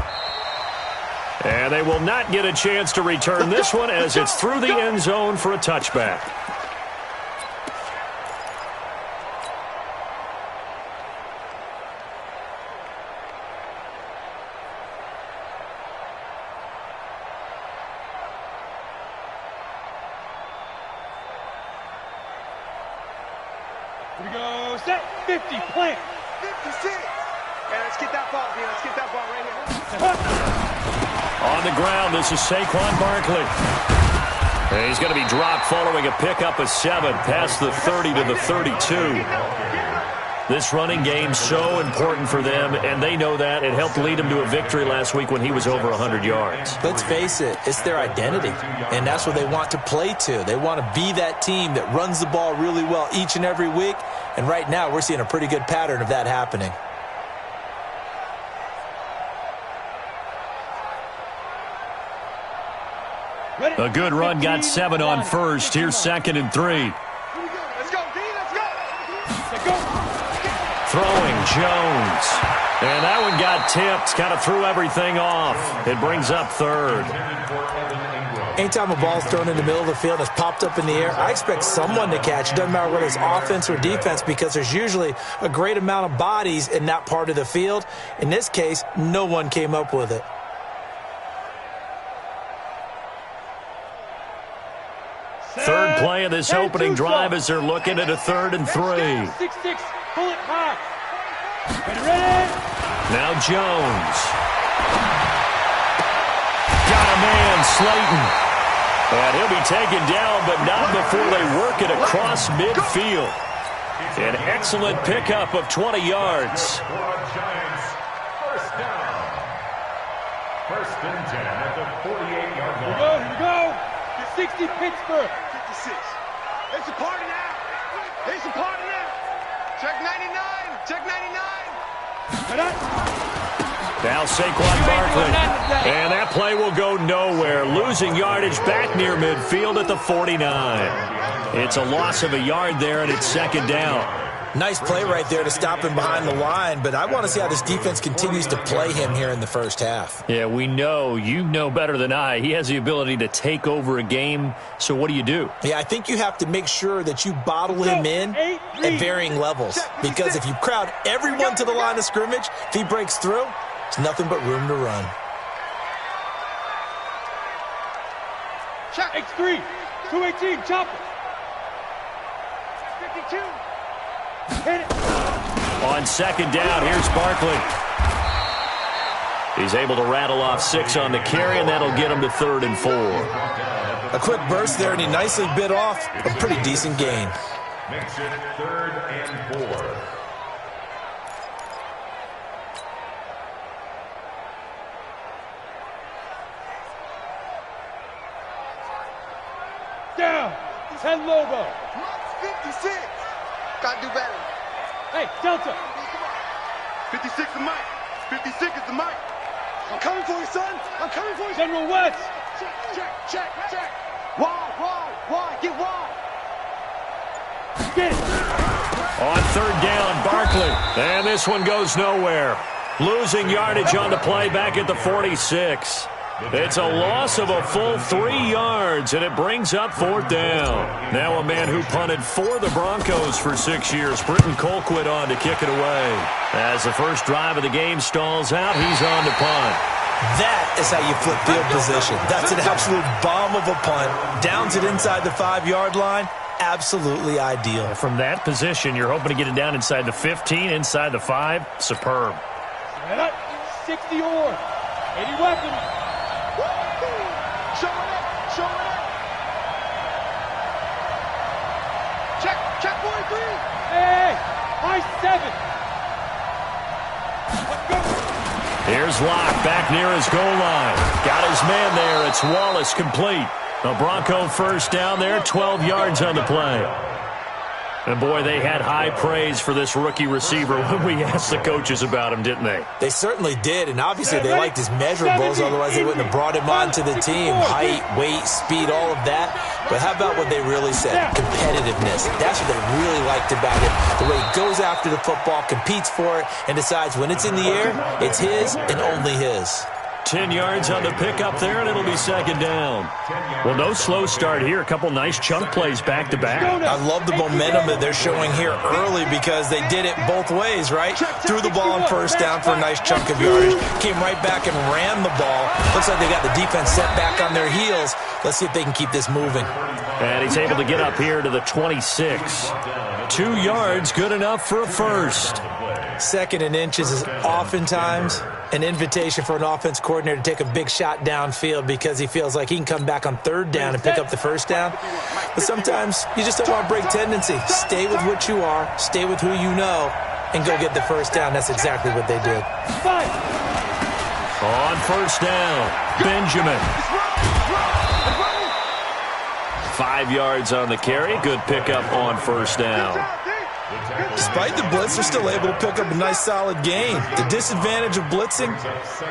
And they will not get a chance to return this one as it's through the end zone for a touchback. Here we go, set, 50, plant. 56. Yeah, let's get that ball, D. Let's get that ball right here. On the ground, this is Saquon Barkley. And he's going to be dropped following a pickup of 7 past the 30 to the 32. This running game so important for them, and they know that. It helped lead them to a victory last week when he was over 100 yards. Let's face it, it's their identity, and that's what they want to play to. They want to be that team that runs the ball really well each and every week, and right now we're seeing a pretty good pattern of that happening. A good run got 7 on first. Here's 2nd and 3. Let's go, D. Let's go. Let's go. Throwing Jones. And that one got tipped. Kind of threw everything off. It brings up 3rd. Anytime a ball's thrown in the middle of the field and it's popped up in the air, I expect someone to catch. It doesn't matter whether it's offense or defense because there's usually a great amount of bodies in that part of the field. In this case, no one came up with it. Third play of this opening drive as they're looking at a 3rd and 3. 6-6, pull it high. Ready? Now Jones. Got a man, Slayton. And he'll be taken down, but not before they work it across midfield. An excellent pickup of 20 yards. First down. 1st and 10 at the 48-yard line. Here we go. 60 Pittsburgh. 56. It's a party now. It's a party now. Check 99. Check 99. Now Saquon Barkley. And that play will go nowhere. Losing yardage back near midfield at the 49. It's a loss of a yard there, and it's 2nd down. Nice play right there to stop him behind the line, but I want to see how this defense continues to play him here in the first half. Yeah, we know. You know better than I. He has the ability to take over a game, so what do you do? Yeah, I think you have to make sure that you bottle him in at varying levels, because if you crowd everyone to the line of scrimmage, if he breaks through, it's nothing but room to run. Check X3, 218, chopper. 52. Hit it. On 2nd down, here's Barkley. He's able to rattle off 6 on the carry, and that'll get him to 3rd and 4. A quick burst there, and he nicely bit off a pretty decent gain. Makes it 3rd and 4. Down. 10 Lobo. 56. Gotta do better. Hey, Delta. 56 is Mike. 56 is the Mike. I'm coming for you, son. I'm coming for you. General West. Check. Wide. Get wide. Get it. On 3rd down, Barkley. And this one goes nowhere. Losing yardage on the play back at the 46. It's a loss of a full 3 yards, and it brings up 4th down. Now a man who punted for the Broncos for 6 years, Britton Colquitt, on to kick it away. As the first drive of the game stalls out, he's on to punt. That is how you flip field position. That's an absolute bomb of a punt. Downs it inside the 5-yard line. Absolutely ideal. From that position, you're hoping to get it down inside the 15, inside the 5. Superb. 60 or 80 weapons. Show it up. Check 43. Hey, high 7. Let's go. Here's Locke back near his goal line. Got his man there. It's Wallace complete. A Bronco first down there, 12 yards on the play. And, boy, they had high praise for this rookie receiver when we asked the coaches about him, didn't they? They certainly did, and obviously they liked his measurables, otherwise they wouldn't have brought him on to the team. Height, weight, speed, all of that. But how about what they really said? Competitiveness. That's what they really liked about him. The way he goes after the football, competes for it, and decides when it's in the air, it's his and only his. 10 yards on the pickup there, and it'll be 2nd down. Well, no slow start here. A couple nice chunk plays back-to-back. I love the momentum that they're showing here early because they did it both ways, right? Threw the ball on first down for a nice chunk of yardage. Came right back and ran the ball. Looks like they got the defense set back on their heels. Let's see if they can keep this moving. And he's able to get up here to the 26. 2 yards, good enough for a first. 2nd and inches is oftentimes an invitation for an offense coordinator to take a big shot downfield because he feels like he can come back on 3rd down and pick up the first down. But sometimes you just don't want to break tendency. Stay with what you are, stay with who you know, and go get the first down. That's exactly what they did. On first down, Benjamin. 5 yards on the carry. Good pickup on first down. Despite the blitz, they're still able to pick up a nice solid gain. The disadvantage of blitzing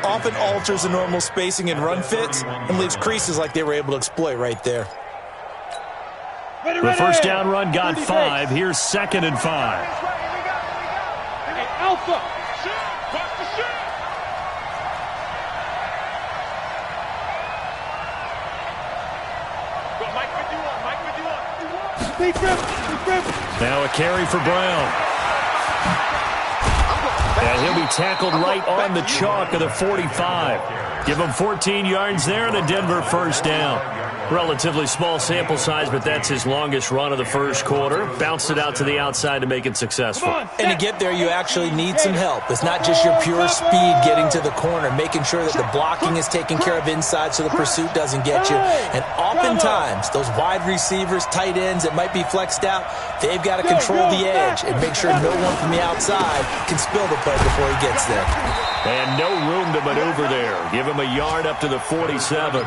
often alters the normal spacing and run fits and leaves creases like they were able to exploit right there. The first down run got 5. Here's 2nd and 5. Alpha. Now a carry for Brown. And he'll be tackled right on the chalk of the 45. Give him 14 yards there and a Denver first down. Relatively small sample size, but that's his longest run of the first quarter. Bounced it out to the outside to make it successful. And to get there, you actually need some help. It's not just your pure speed getting to the corner, making sure that the blocking is taken care of inside so the pursuit doesn't get you. And oftentimes, those wide receivers, tight ends that might be flexed out, they've got to control the edge and make sure no one from the outside can spill the play before he gets there. And no room to maneuver there. Give him a yard up to the 47.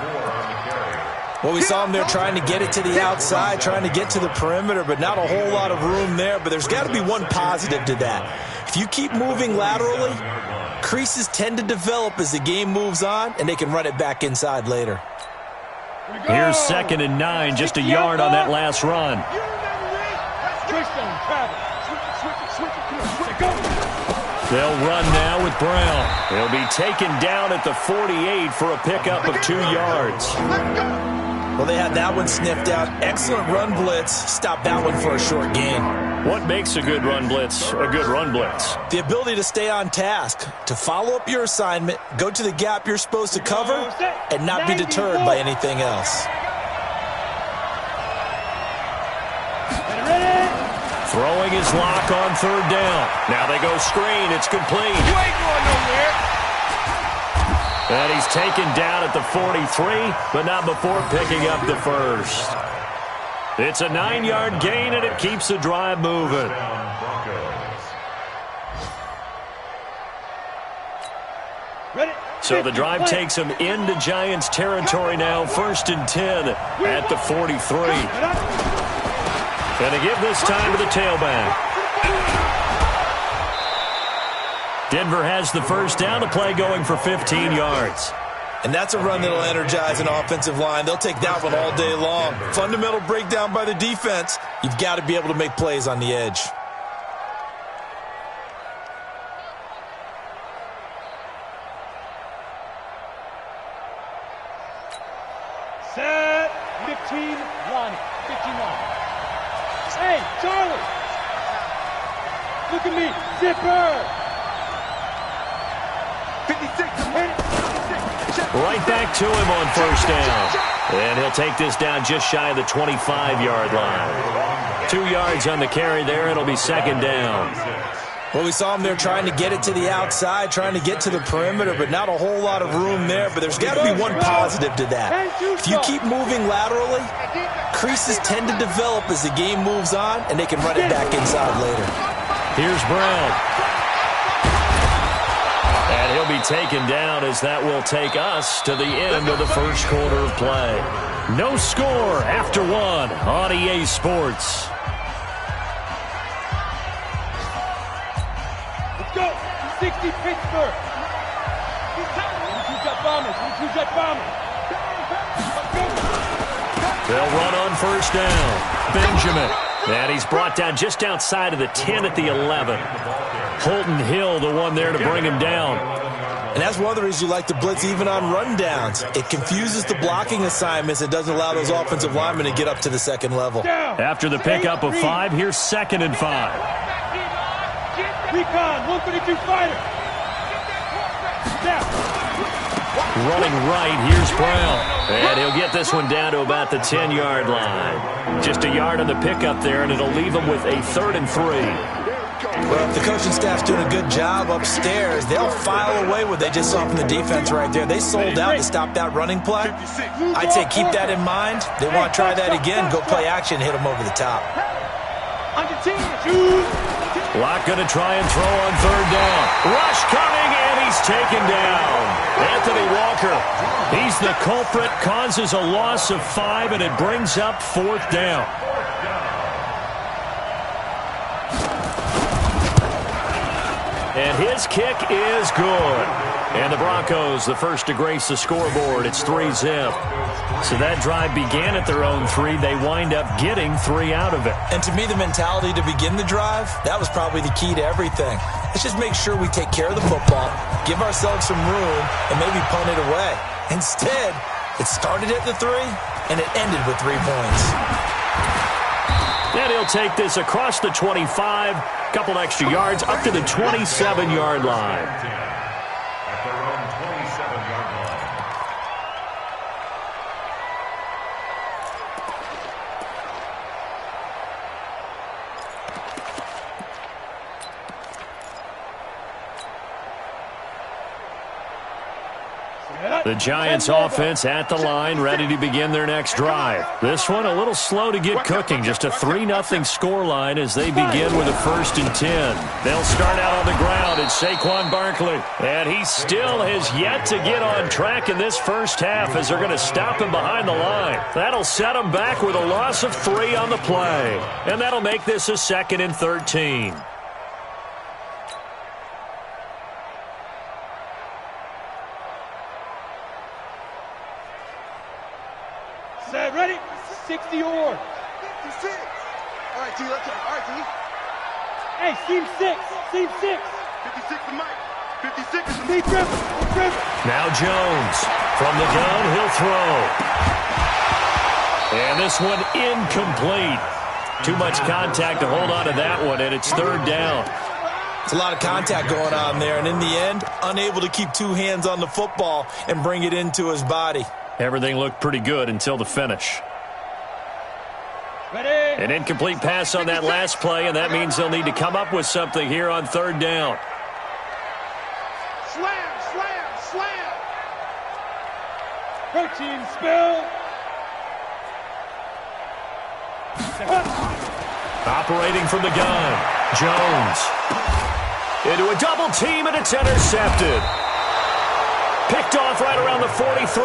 Well, we saw him there trying to get it to the outside, trying to get to the perimeter, but not a whole lot of room there. But there's got to be one positive to that. If you keep moving laterally, creases tend to develop as the game moves on, and they can run it back inside later. Here's 2nd and 9, just a yard on that last run. They'll run now with Brown. He'll be taken down at the 48 for a pickup of 2 yards. Well, they had that one sniffed out. Excellent run blitz. Stopped that one for a short gain. What makes a good run blitz a good run blitz? The ability to stay on task, to follow up your assignment, go to the gap you're supposed to cover, and not be deterred by anything else. Throwing his lock on 3rd down. Now they go screen. It's complete. You ain't going nowhere. And he's taken down at the 43, but not before picking up the first. It's a 9-yard gain, and it keeps the drive moving. So the drive takes him into Giants territory now. 1st and 10 at the 43. And to give this time to the tailback. Denver has the first down, to play going for 15 yards. And that's a run that'll energize an offensive line. They'll take that one all day long. Fundamental breakdown by the defense. You've got to be able to make plays on the edge. Set. 15 Lonnie. 15 Lonnie. Hey, Charlie. Look at me. Zipper. 56. Right back to him on first down. And he'll take this down just shy of the 25-yard line. 2 yards on the carry there. It'll be second down. Well, we saw him there trying to get it to the outside, trying to get to the perimeter, but not a whole lot of room there. But there's got to be one positive to that. If you keep moving laterally, creases tend to develop as the game moves on, and they can run it back inside later. Here's Brown. And he'll be taken down as that will take us to the end of the first quarter of play. No score after one on EA Sports. Let's go. 60 Pittsburgh. 2 Jet Bombers. 2 Jet Bombers. They'll run on first down. Benjamin. And he's brought down just outside of the 10 at the 11. Holton Hill, the one there to bring him down. And that's one of the reasons you like to blitz even on rundowns. It confuses the blocking assignments. It doesn't allow those offensive linemen to get up to the second level. After the pickup of 5, here's 2nd and 5. Recon, 132 fighter. Running right, here's Brown. And he'll get this one down to about the 10-yard line. Just a yard on the pickup there, and it'll leave him with a 3rd and 3. Well, if the coaching staff's doing a good job upstairs, they'll file away what they just saw from the defense right there. They sold out to stop that running play. I'd say keep that in mind. They want to try that again, go play action, hit them over the top. Locke going to try and throw on 3rd down. Rush coming, and he's taken down. Anthony Walker, he's the culprit, causes a loss of 5, and it brings up 4th down. And his kick is good. And the Broncos, the first to grace the scoreboard. It's 3-zip. So that drive began at their own 3. They wind up getting 3 out of it. And to me, the mentality to begin the drive, that was probably the key to everything. Let's just make sure we take care of the football, give ourselves some room, and maybe punt it away. Instead, it started at the 3, and it ended with 3 points. And he'll take this across the 25, couple extra yards, up to the 27-yard line. At their own 27-yard line. The Giants offense at the line, ready to begin their next drive. This one a little slow to get cooking. Just a 3-0 scoreline as they begin with a 1st and 10. They'll start out on the ground. It's Saquon Barkley. And he still has yet to get on track in this first half as they're going to stop him behind the line. That'll set him back with a loss of 3 on the play. And that'll make this a 2nd and 13. Set, ready? 60 or. 56. All right, T, let's go. All right, T. Hey, seam 6. Seam 6. 56 to Mike. 56 is the Griffin. Now Jones. From the gun, he'll throw. And this one incomplete. Too much contact to hold on to that one, and it's 3rd down. It's a lot of contact going on there, and in the end, unable to keep 2 hands on the football and bring it into his body. Everything looked pretty good until the finish. Ready? An incomplete pass on that last play, and that means they'll need to come up with something here on 3rd down. Slam, slam, slam. Protein spill. Operating from the gun, Jones. Into a double team, and it's intercepted. Picked off right around the 43,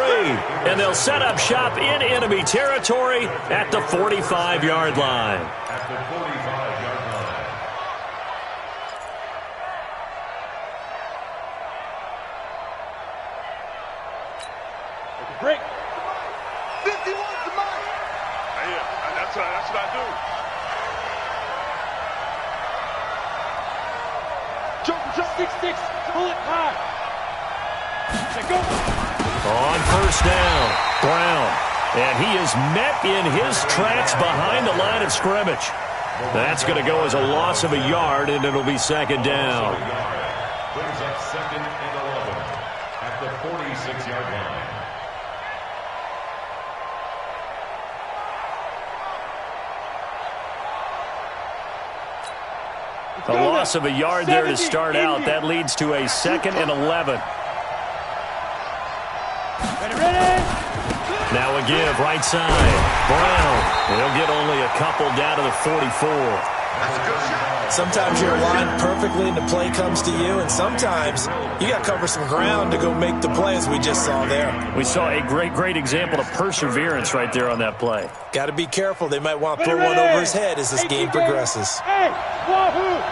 and they'll set up shop in enemy territory at the 45-yard line. At the 45-yard line. Break. 51 to Mike. Yeah, that's what I do. Jump. 6-6, pull it high. Go. On first down, Brown And he is met in his tracks behind the line of scrimmage. That's going to go as a loss of a yard, and it'll be second down. Brings up second and 11 at the 46-yard line. A loss of a yard there to start out. That leads to a second and 11. Now a give, right side. Brown. He'll get only a couple down to the 44. Sometimes you're aligned perfectly and the play comes to you, and sometimes you got to cover some ground to go make the play, as we just saw there. We saw a great example of perseverance right there on that play. Got to be careful. They might want to throw one over his head as this game progresses. Hey, Wahoo!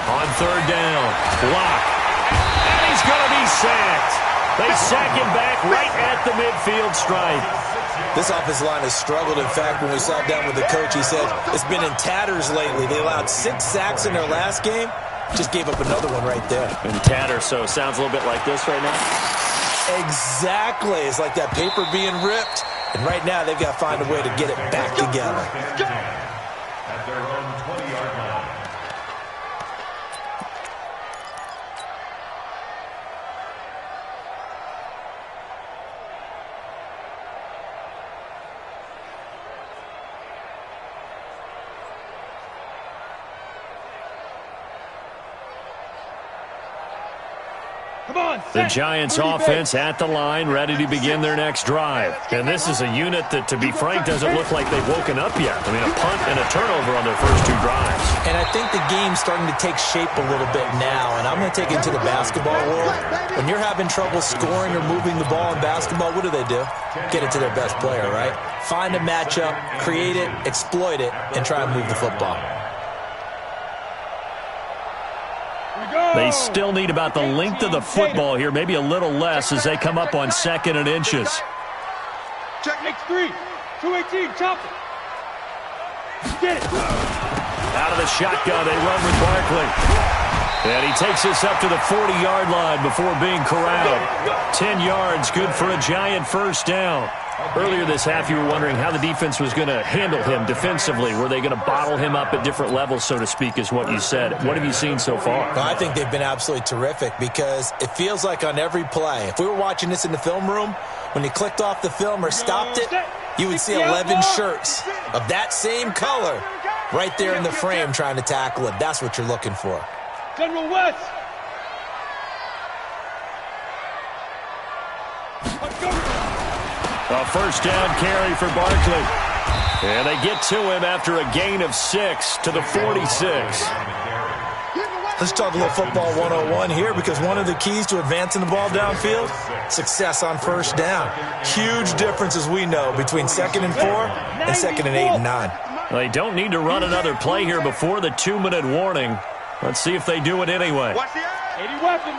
On third down, block, and he's going to be sacked. They sack him back right at the midfield stripe. This offensive line has struggled. In fact, when we sat down with the coach, he said it's been in tatters lately. They allowed 6 sacks in their last game. Just gave up another one right there. In tatters, so it sounds a little bit like this right now? Exactly. It's like that paper being ripped. And right now, they've got to find a way to get it back together. At their own 20-yard line. The Giants offense at the line, ready to begin their next drive. And this is a unit that, to be frank, doesn't look like they've woken up yet. I mean, a punt and a turnover on their first 2 drives. And I think the game's starting to take shape a little bit now, and I'm going to take it to the basketball world. When you're having trouble scoring or moving the ball in basketball, what do? Get it to their best player, right? Find a matchup, create it, exploit it, and try and move the football. They still need about the length of the football here, maybe a little less as they come up on 2nd and inches. Check X3, 218, chop it. Get it. Out of the shotgun, they run with Barkley. And he takes this up to the 40-yard line before being corralled. 10 yards, good for a Giant first down. Earlier this half, you were wondering how the defense was going to handle him defensively. Were they going to bottle him up at different levels, so to speak, is what you said. What have you seen so far? Well, I think they've been absolutely terrific because it feels like on every play, if we were watching this in the film room, when he clicked off the film or stopped it, you would see 11 shirts of that same color right there in the frame trying to tackle it. That's what you're looking for. General West. A first down carry for Barkley. And they get to him after a gain of 6 to the 46. Let's talk a little football 101 here, because one of the keys to advancing the ball downfield, success on first down. Huge difference, as we know, between 2nd and 4 and 2nd and 8 and 9. Well, they don't need to run another play here before the 2-minute warning. Let's see if they do it anyway. 80 weapon.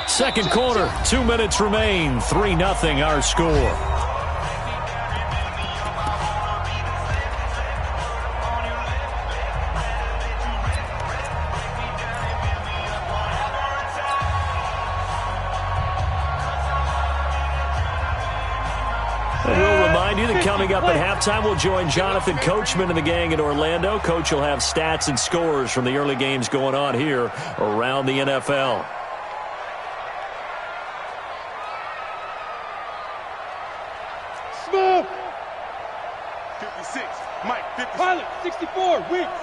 Second quarter, 2 minutes remain. 3-0 our score. We'll remind you that coming up at halftime, we'll join Jonathan Coachman and the gang in Orlando. Coach will have stats and scores from the early games going on here around the NFL. Smoke. 56. Mike, 56. Pilot, 64. Weeks.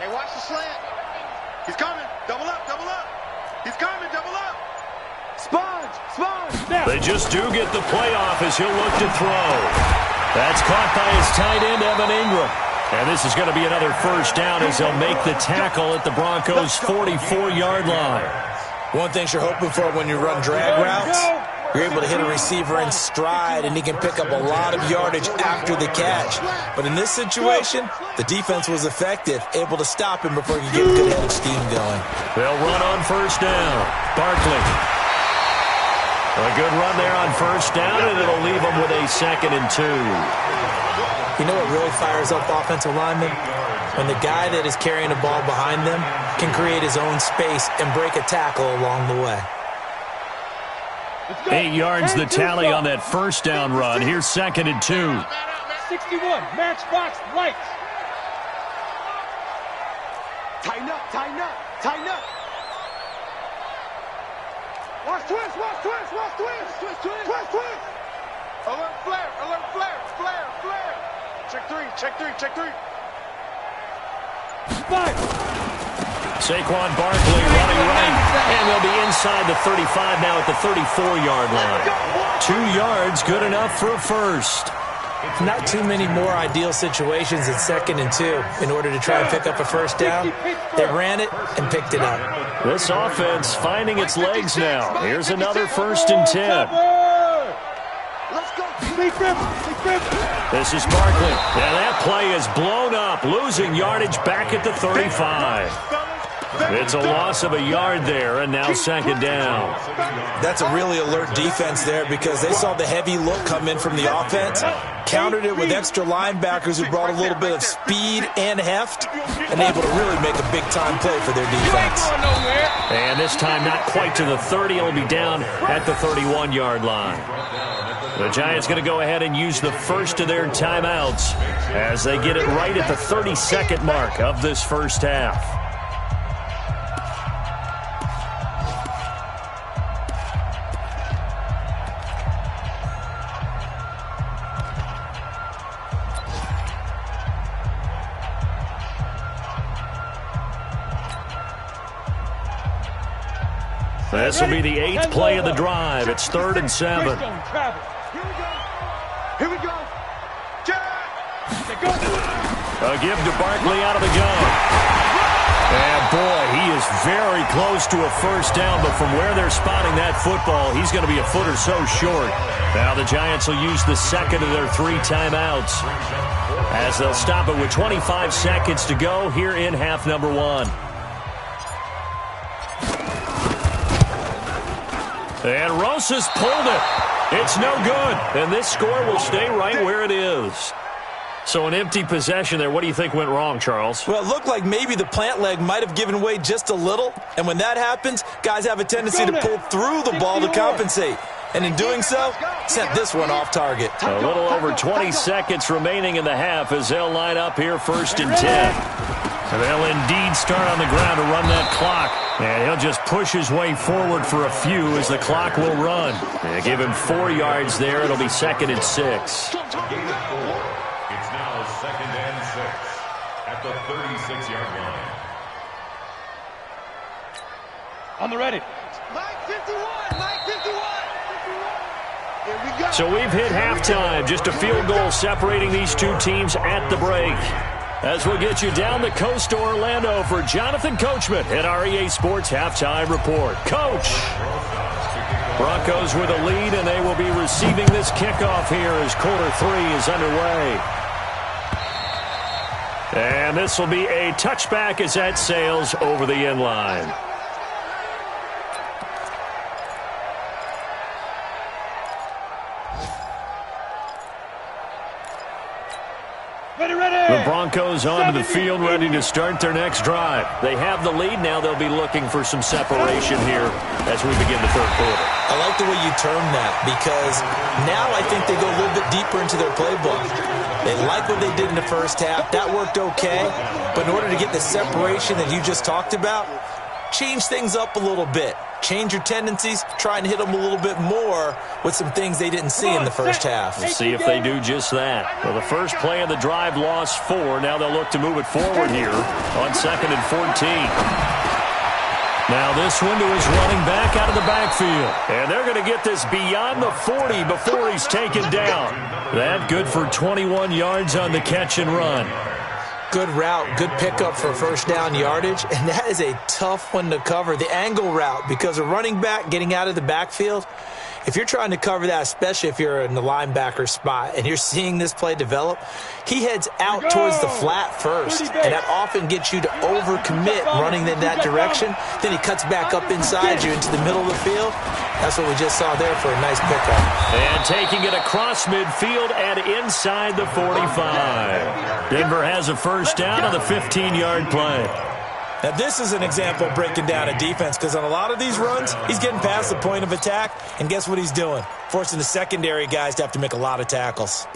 Hey, watch the slant. He's coming. Double up, double up. He's coming, double up. Sponge, sponge. Now. They just do get the playoff as he'll look to throw. That's caught by his tight end, Evan Ingram. And this is going to be another first down as they'll make the tackle at the Broncos' 44-yard line. One thing you're hoping for when you run drag routes, you're able to hit a receiver in stride, and he can pick up a lot of yardage after the catch. But in this situation, the defense was effective, able to stop him before he could get a good head of steam going. They'll run on first down. Barkley. A good run there on first down, and it'll leave them with a 2nd and 2. You know what really fires up offensive linemen? when the guy that is carrying the ball behind them can create his own space and break a tackle along the way. 8 yards the tally on that first down run. Here's 2nd and 2. 61, matchbox lights. Tighten up, tighten up, tighten up. Watch twist, watch twist, watch twist. Twist, twist, twist, twist. Alert flare, flare, flare. Check three, check three. Five. Saquon Barkley running right, and they'll be inside the 35 now at the 34-yard line. 2 yards, good enough for a first. Not too many more ideal situations in 2nd and 2 in order to try and pick up a first down. They ran it and picked it up. This offense finding its legs now. Here's another 1st and 10. Let's go. This is Barkley. And that play is blown up, losing yardage back at the 35. It's a loss of a yard there, and now 2nd down. That's a really alert defense there because they saw the heavy look come in from the offense, countered it with extra linebackers who brought a little bit of speed and heft, and able to really make a big-time play for their defense. And this time not quite to the 30. It'll be down at the 31-yard line. The Giants going to go ahead and use the first of their timeouts as they get it right at the 32nd mark of this first half. This will be the 8th play of the drive. It's 3rd and 7. Here we go. A give to Barkley out of the gun. And boy, he is very close to a first down, but from where they're spotting that football, he's going to be a foot or so short. Now the Giants will use the 2nd of their 3 timeouts as they'll stop it with 25 seconds to go here in half number 1. And Rosas pulled it. It's no good. And this score will stay right where it is. So an empty possession there. What do you think went wrong, Charles? Well, it looked like maybe the plant leg might have given way just a little. And when that happens, guys have a tendency to pull through the ball to compensate. And in doing so, sent this one off target. A little over 20 seconds remaining in the half as they'll line up here 1st and 10. And they'll indeed start on the ground to run that clock. And he'll just push his way forward for a few as the clock will run. And give him 4 yards there. It'll be 2nd and 6. It's now 2nd and 6 at the 36-yard line. On the ready. Mike 51, Mike 51. Here we go. So we've hit halftime. Just a field goal separating these two teams at the break. As we'll get you down the coast to Orlando for Jonathan Coachman at our EA Sports Halftime Report. Coach! Broncos with a lead, and they will be receiving this kickoff here as quarter 3 is underway. And this will be a touchback as that sails over the end line. The Broncos onto the field, ready to start their next drive. They have the lead. Now they'll be looking for some separation here as we begin the 3rd quarter. I like the way you term that because now I think they go a little bit deeper into their playbook. They like what they did in the first half. That worked okay. But in order to get the separation that you just talked about, change things up a little bit. Change your tendencies, try and hit them a little bit more with some things they didn't see in the first half. We'll see if they do just that. Well, the first play of the drive lost 4. Now they'll look to move it forward here on 2nd and 14. Now this window is running back out of the backfield. And they're going to get this beyond the 40 before he's taken down. That good for 21 yards on the catch and run. Good route, good pickup for first down yardage, and that is a tough one to cover, the angle route, because a running back getting out of the backfield, if you're trying to cover that, especially if you're in the linebacker spot and you're seeing this play develop, he heads out towards the flat first, and that often gets you to overcommit running in that direction. Then he cuts back up inside you into the middle of the field. That's what we just saw there for a nice pickup. And taking it across midfield and inside the 45. Denver has a first down on the 15-yard play. Now, this is an example of breaking down a defense because on a lot of these runs, he's getting past the point of attack, and guess what he's doing? Forcing the secondary guys to have to make a lot of tackles.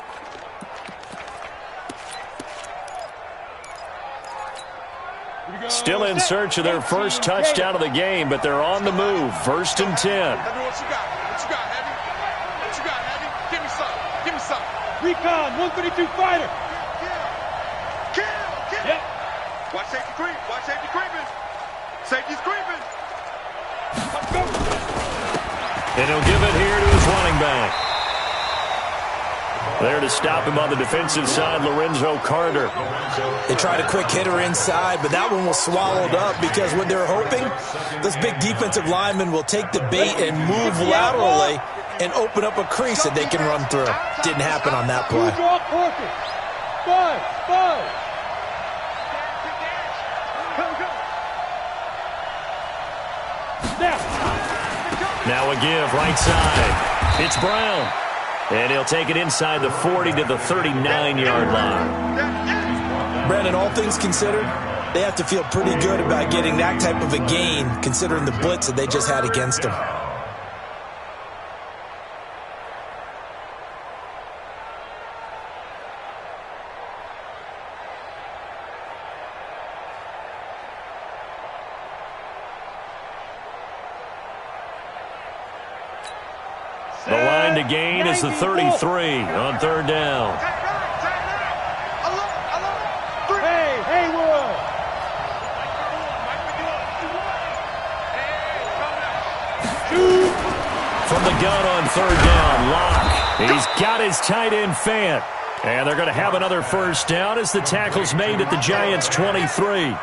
Still in search of their first touchdown of the game, but they're on the move. First and 10. What you got? What you got, Heavy? What you got, Heavy? Give me some. Give me some. Recon, 132 fighter. Kill. Yep. Watch safety creep. Watch safety creeping. Safety's creeping. Let's go. And he'll give it here to his running back. There to stop him on the defensive side, Lorenzo Carter. They tried a quick hitter inside, but that one was swallowed up because what they're hoping, those big defensive linemen will take the bait and move laterally and open up a crease that they can run through. Didn't happen on that play. Now a give right side. It's Brown. And he'll take it inside the 40 to the 39-yard line. Brandon, all things considered, they have to feel pretty good about getting that type of a gain considering the blitz that they just had against them. The line to gain is the 33 on third down. Hey, Haywood! From the gun on third down, Locke. He's got his tight end Fant. And they're going to have another first down as the tackle's made at the Giants' 23.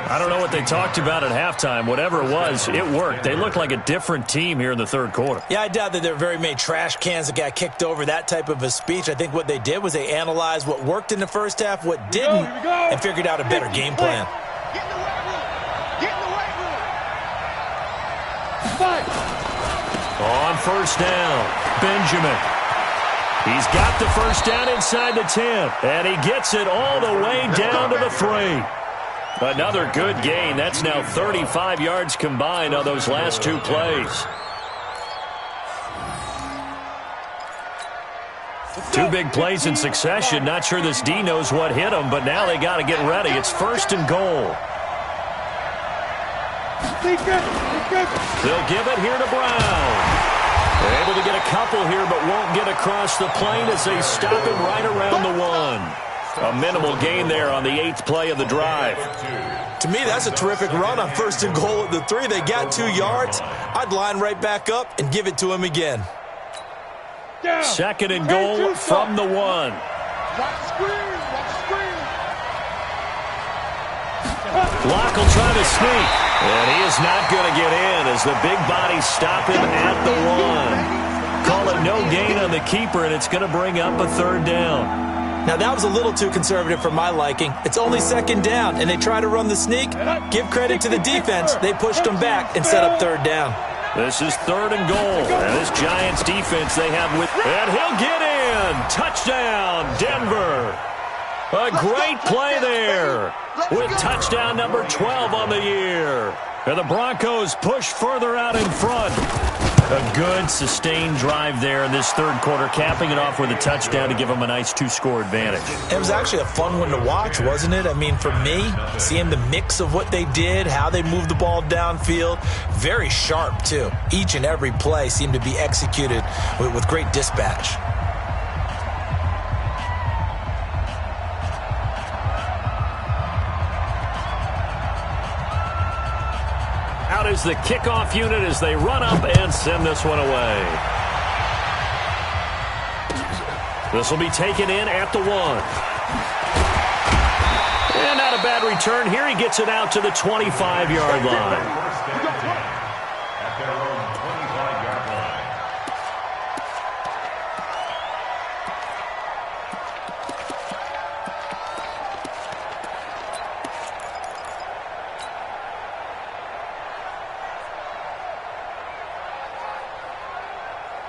I don't know what they talked about at halftime. Whatever it was, it worked. They looked like a different team here in the third quarter. Yeah, I doubt that there were very many trash cans that got kicked over, that type of a speech. I think what they did was they analyzed what worked in the first half, what didn't, and figured out a better game plan. On first down, Benjamin. He's got the first down inside the 10, and he gets it all the way down to the 3. Another good gain. That's now 35 yards combined on those last two plays. Two big plays in succession. Not sure this D knows what hit him, but now they got to get ready. It's first and goal. They'll give it here to Brown. They're able to get a couple here, but won't get across the plane as they stop him right around the 1. A minimal gain there on the 8th play of the drive. To me, that's a terrific run on first and goal at the 3. They got 2 yards. I'd line right back up and give it to him again. Second and goal from the 1. Watch screen. Locke will try to sneak, and he is not going to get in as the big bodies stop him at the 1. Call it no gain on the keeper, and it's going to bring up a third down. Now, that was a little too conservative for my liking. It's only second down, and they try to run the sneak. Give credit to the defense. They pushed them back and set up third down. This is third and goal. And this Giants defense they have with... And he'll get in. Touchdown, Denver. A great play there with touchdown number 12 on the year. And the Broncos push further out in front. A good, sustained drive there in this third quarter, capping it off with a touchdown to give them a nice 2-score advantage. It was actually a fun one to watch, wasn't it? I mean, for me, seeing the mix of what they did, how they moved the ball downfield, very sharp, too. Each and every play seemed to be executed with great dispatch. Out is the kickoff unit as they run up and send this one away. This will be taken in at the 1. And not a bad return here. He gets it out to the 25-yard line.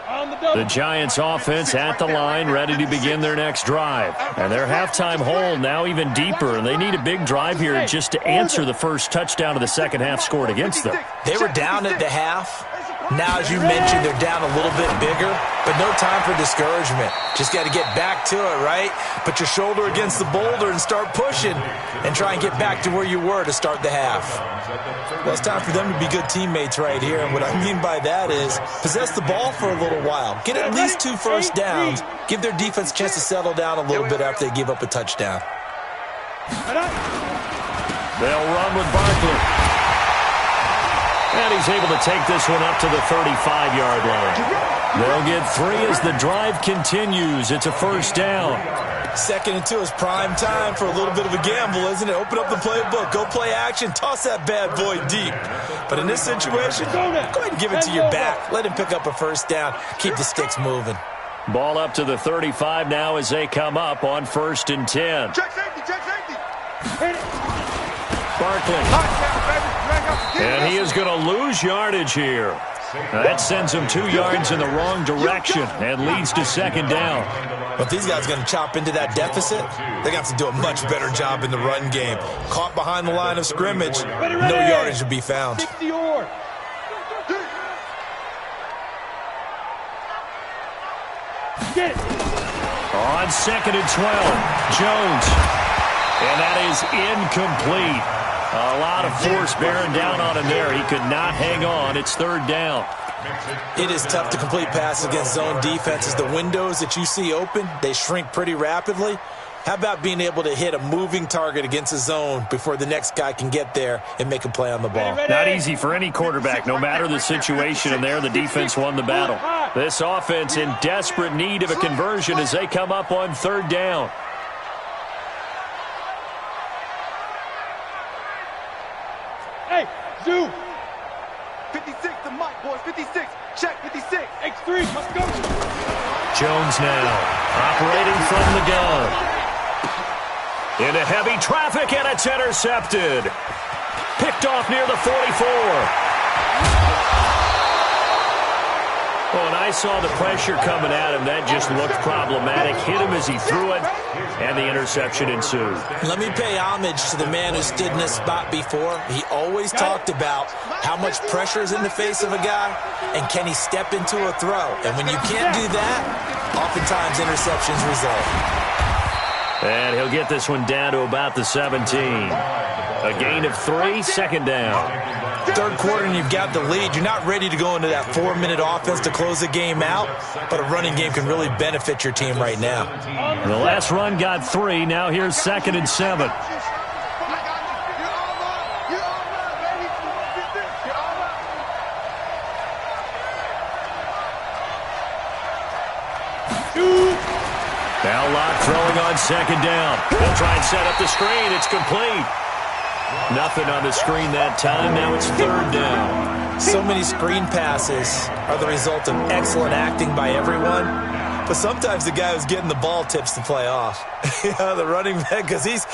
On the The Giants offense at the line, ready to begin their next drive. And their halftime hole now even deeper, and they need a big drive here just to answer the first touchdown of the second half scored against them. They were down at the half. Now, as you mentioned, they're down a little bit bigger, but no time for discouragement. Just got to get back to it, right? Put your shoulder against the boulder and start pushing and try and get back to where you were to start the half. Well, it's time for them to be good teammates right here, and what I mean by that is possess the ball for a little while. Get at least 2 first downs. Give their defense a chance to settle down a little bit after they give up a touchdown. They'll run with Barkley. And he's able to take this one up to the 35-yard line. They'll get 3 as the drive continues. It's a first down. 2nd and 2 is prime time for a little bit of a gamble, isn't it? Open up the playbook, go play action, toss that bad boy deep. But in this situation, go ahead and give it to your back. Let him pick up a first down. Keep the sticks moving. Ball up to the 35 now as they come up on 1st and 10. Check safety, check safety. Barkley. And he is going to lose yardage here. That sends him 2 yards in the wrong direction and leads to 2nd down. But these guys are going to chop into that deficit. They got to do a much better job in the run game. Caught behind the line of scrimmage, no yardage to be found. On 2nd and 12, Jones. And that is incomplete. A lot of force bearing down on him there. He could not hang on. It's 3rd down. It is tough to complete passes against zone defenses. The windows that you see open, they shrink pretty rapidly. How about being able to hit a moving target against a zone before the next guy can get there and make a play on the ball? Not easy for any quarterback, no matter the situation, and there the defense won the battle. This offense in desperate need of a conversion as they come up on 3rd down. Hey, Zoo! 56 to Mike, boys, 56. Check, 56. X3, let's go. Jones now, operating from the gun. Into heavy traffic, and it's intercepted. Picked off near the 44. When I saw the pressure coming at him, that just looked problematic. Hit him as he threw it, and the interception ensued. Let me pay homage to the man who stood in this spot before. He always talked about how much pressure is in the face of a guy, and can he step into a throw. And when you can't do that, oftentimes interceptions result. And he'll get this one down to about the 17. A gain of 3, 2nd down. 3rd quarter and you've got the lead. You're not ready to go into that 4-minute offense to close the game out, but a running game can really benefit your team right now. The last run got 3. Now here's 2nd and 7. Now Locke throwing on 2nd down. They'll try and set up the screen. It's complete. Nothing on the screen that time. Now it's 3rd down. So many screen passes are the result of excellent acting by everyone. But sometimes the guy who's getting the ball tips the play off. The running back, because he's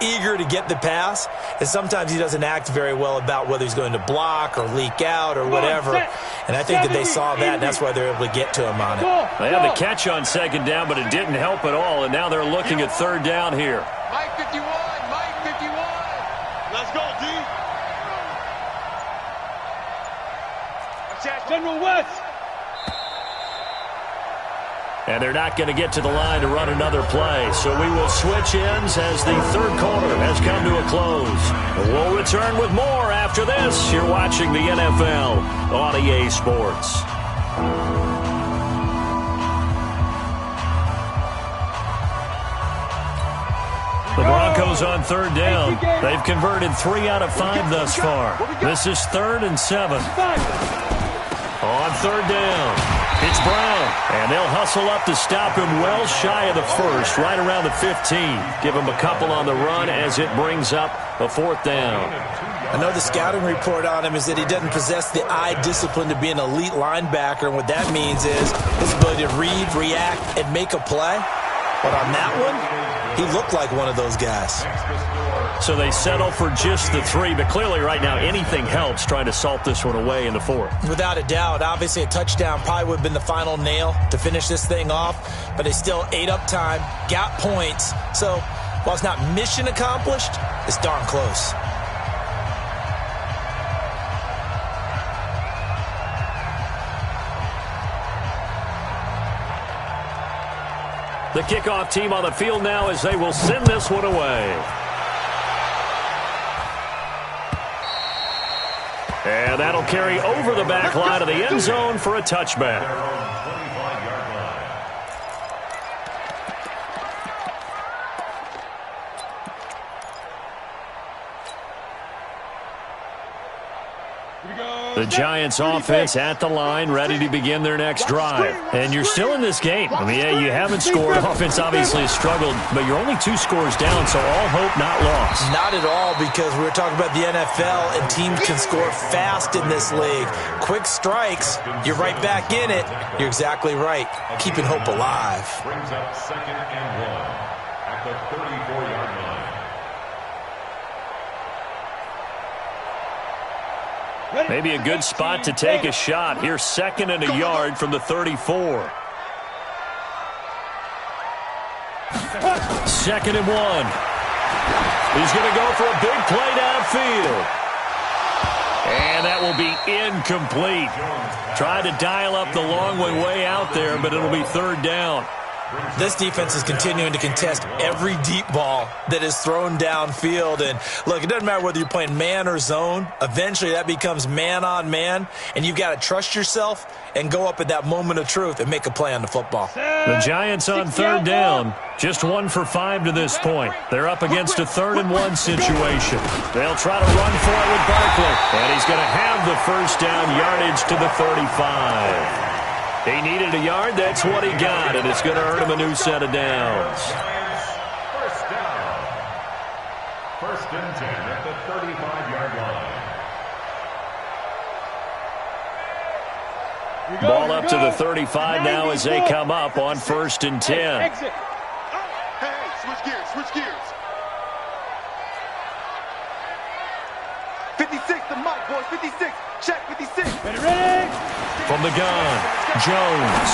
eager to get the pass, and sometimes he doesn't act very well about whether he's going to block or leak out or whatever. And I think that they saw that, and that's why they're able to get to him on it. They had the catch on 2nd down, but it didn't help at all, and now they're looking at 3rd down here. Mike 51, Mike 51. Let's go, D. General West. And they're not going to get to the line to run another play. So we will switch ends as the 3rd quarter has come to a close. We'll return with more after this. You're watching the NFL on EA Sports. The Broncos on 3rd down. They've converted 3 out of 5 thus far. This is 3rd and 7. On 3rd down. It's Brown, and they'll hustle up to stop him well shy of the 1st, right around the 15. Give him a couple on the run as it brings up a 4th down. I know the scouting report on him is that he doesn't possess the eye discipline to be an elite linebacker, and what that means is his ability to read, react, and make a play. But on that one, He looked like one of those guys. So they settle for just the 3, but clearly right now anything helps trying to salt this one away in the 4th. Without a doubt, obviously a touchdown probably would have been the final nail to finish this thing off, but they still ate up time, got points. So while it's not mission accomplished, it's darn close. The kickoff team on the field now as they will send this one away. And that'll carry over the back line of the end zone for a touchback. The Giants offense at the line, ready to begin their next drive. And you're still in this game. I mean, yeah, you haven't scored. Offense obviously has struggled, but you're only 2 scores down, so all hope not lost. Not at all, because we were talking about the NFL, and teams can score fast in this league. Quick strikes, you're right back in it. You're exactly right. Keeping hope alive. Brings up 2nd and 1 at the 34-yard line. Maybe a good spot to take a shot. Here's 2nd and a yard from the 34. 2nd and 1. He's going to go for a big play downfield. And that will be incomplete. Tried to dial up the long way out there, but it'll be 3rd down. This defense is continuing to contest every deep ball that is thrown downfield. And look, it doesn't matter whether you're playing man or zone. Eventually that becomes man on man, and you've got to trust yourself and go up at that moment of truth and make a play on the football. The Giants on 3rd down, just 1 for 5 to this point. They're up against a 3rd and 1 situation. They'll try to run for it with Barkley, and he's going to have the 1st down yardage to the 35. He needed a yard. That's what he got, and it's going to earn him a new set of downs. First down. 1st and 10 at the 35-yard line. Ball up to the 35 now as they come up on 1st and 10. Hey, switch gears. 56, the mic, boys, 56. Check 56. Ready? From the gun, Jones.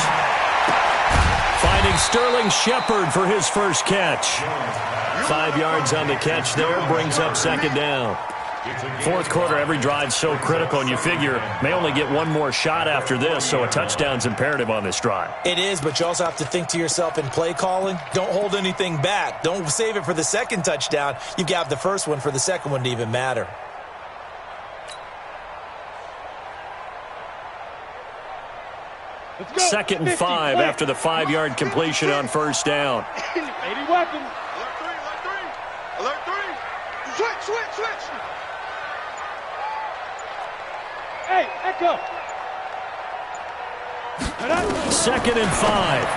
Finding Sterling Shepard for his first catch. 5 yards on the catch there, brings up 2nd down. 4th quarter, every drive so critical, and you figure may only get 1 more shot after this, so a touchdown's imperative on this drive. It is, but you also have to think to yourself in play calling, don't hold anything back. Don't save it for the 2nd touchdown. You've got the 1st one for the 2nd one to even matter. Second and 5 after the 5-yard completion on 1st down. 80 weapons. Alert 3. Switch. Hey, echo. 2nd and 5.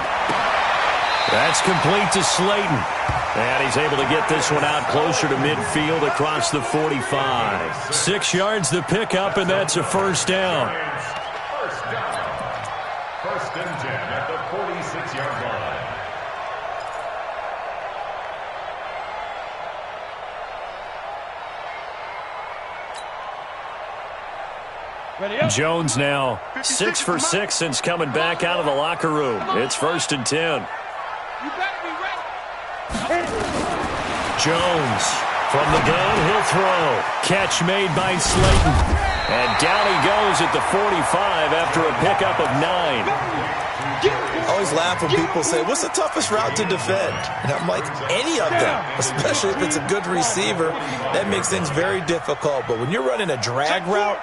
That's complete to Slayton. And he's able to get this one out closer to midfield across the 45. 6 yards the pickup, and that's a 1st down. 1st and 10 at the 46-yard line. Jones now 6 for 6 since coming back out of the locker room. It's 1st and 10. Jones from the gun, he'll throw. Catch made by Slayton. And down he goes at the 45 after a pickup of 9. I always laugh when people say, what's the toughest route to defend? And I'm like, any of them, especially if it's a good receiver. That makes things very difficult. But when you're running a drag route,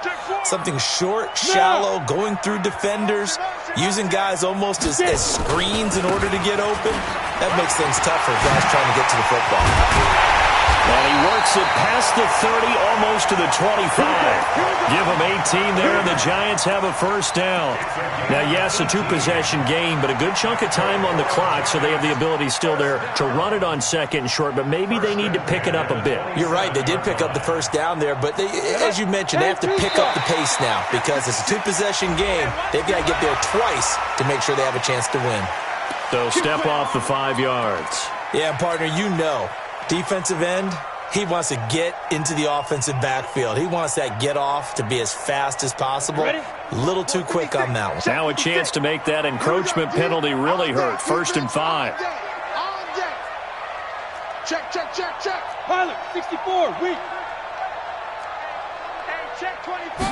something short, shallow, going through defenders, using guys almost as screens in order to get open, that makes things tough for guys trying to get to the football. And he works it past the 30, almost to the 25. Give him 18 there, and the Giants have a 1st down. Now, yes, a 2-possession game, but a good chunk of time on the clock, so they have the ability still there to run it on 2nd and short, but maybe they need to pick it up a bit. You're right. They did pick up the 1st down there, but they, as you mentioned, they have to pick up the pace now because it's a 2-possession game. They've got to get there twice to make sure they have a chance to win. So step off the 5 yards. Yeah, partner, you know, defensive end, he wants to get into the offensive backfield. He wants that get off to be as fast as possible. A little too quick on that one. Now a chance to make that encroachment penalty really hurt. 1st and 5. Check. Pilot, 64, weak. Hey, check 24.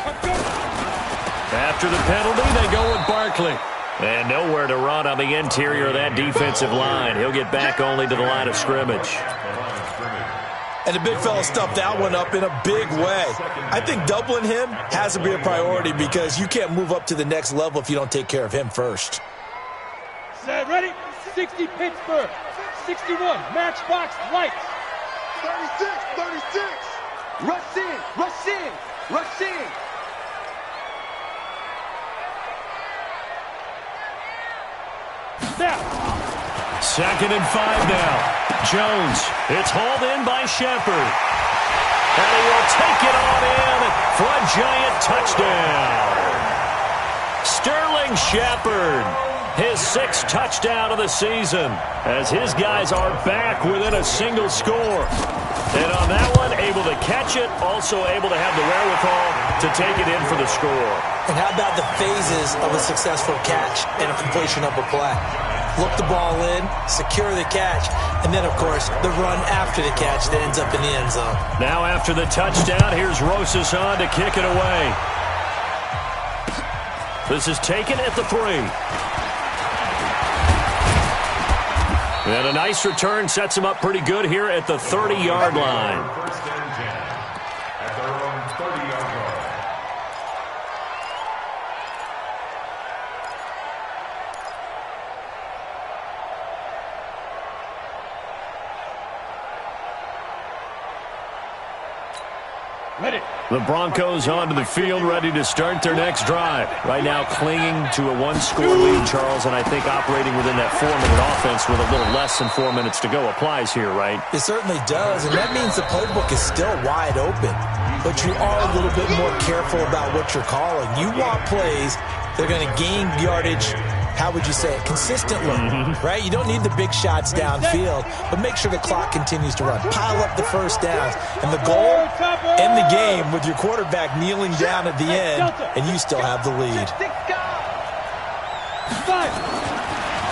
After the penalty, they go with Barkley. And nowhere to run on the interior of that defensive line. He'll get back only to the line of scrimmage. And the big fella stuffed that one up in a big way. I think doubling him has to be a priority because you can't move up to the next level if you don't take care of him first. Set, ready? 60 Pittsburgh. 61 Matchbox Lights. 36. Rush in. Snap. 2nd and 5 now. Jones, it's hauled in by Shepard. And he will take it on in for a giant touchdown. Sterling Shepard, his 6th touchdown of the season, as his guys are back within a single score. And on that one, able to catch it, also able to have the wherewithal to take it in for the score. And how about the phases of a successful catch and a completion of a play? Look the ball in, secure the catch, and then, of course, the run after the catch that ends up in the end zone. Now after the touchdown, here's Rosas on to kick it away. This is taken at the 3. And a nice return sets him up pretty good here at the 30-yard line. At their own 30-yard line. The Broncos onto the field, ready to start their next drive. Right now clinging to a 1-score lead, Charles, and I think operating within that 4-minute offense with a little less than 4 minutes to go applies here, right? It certainly does, and that means the playbook is still wide open. But you are a little bit more careful about what you're calling. You want plays that are going to gain yardage, how would you say it, consistently, right? You don't need the big shots downfield, but make sure the clock continues to run. Pile up the first downs. And the goal, end the game with your quarterback kneeling down at the end, and you still have the lead.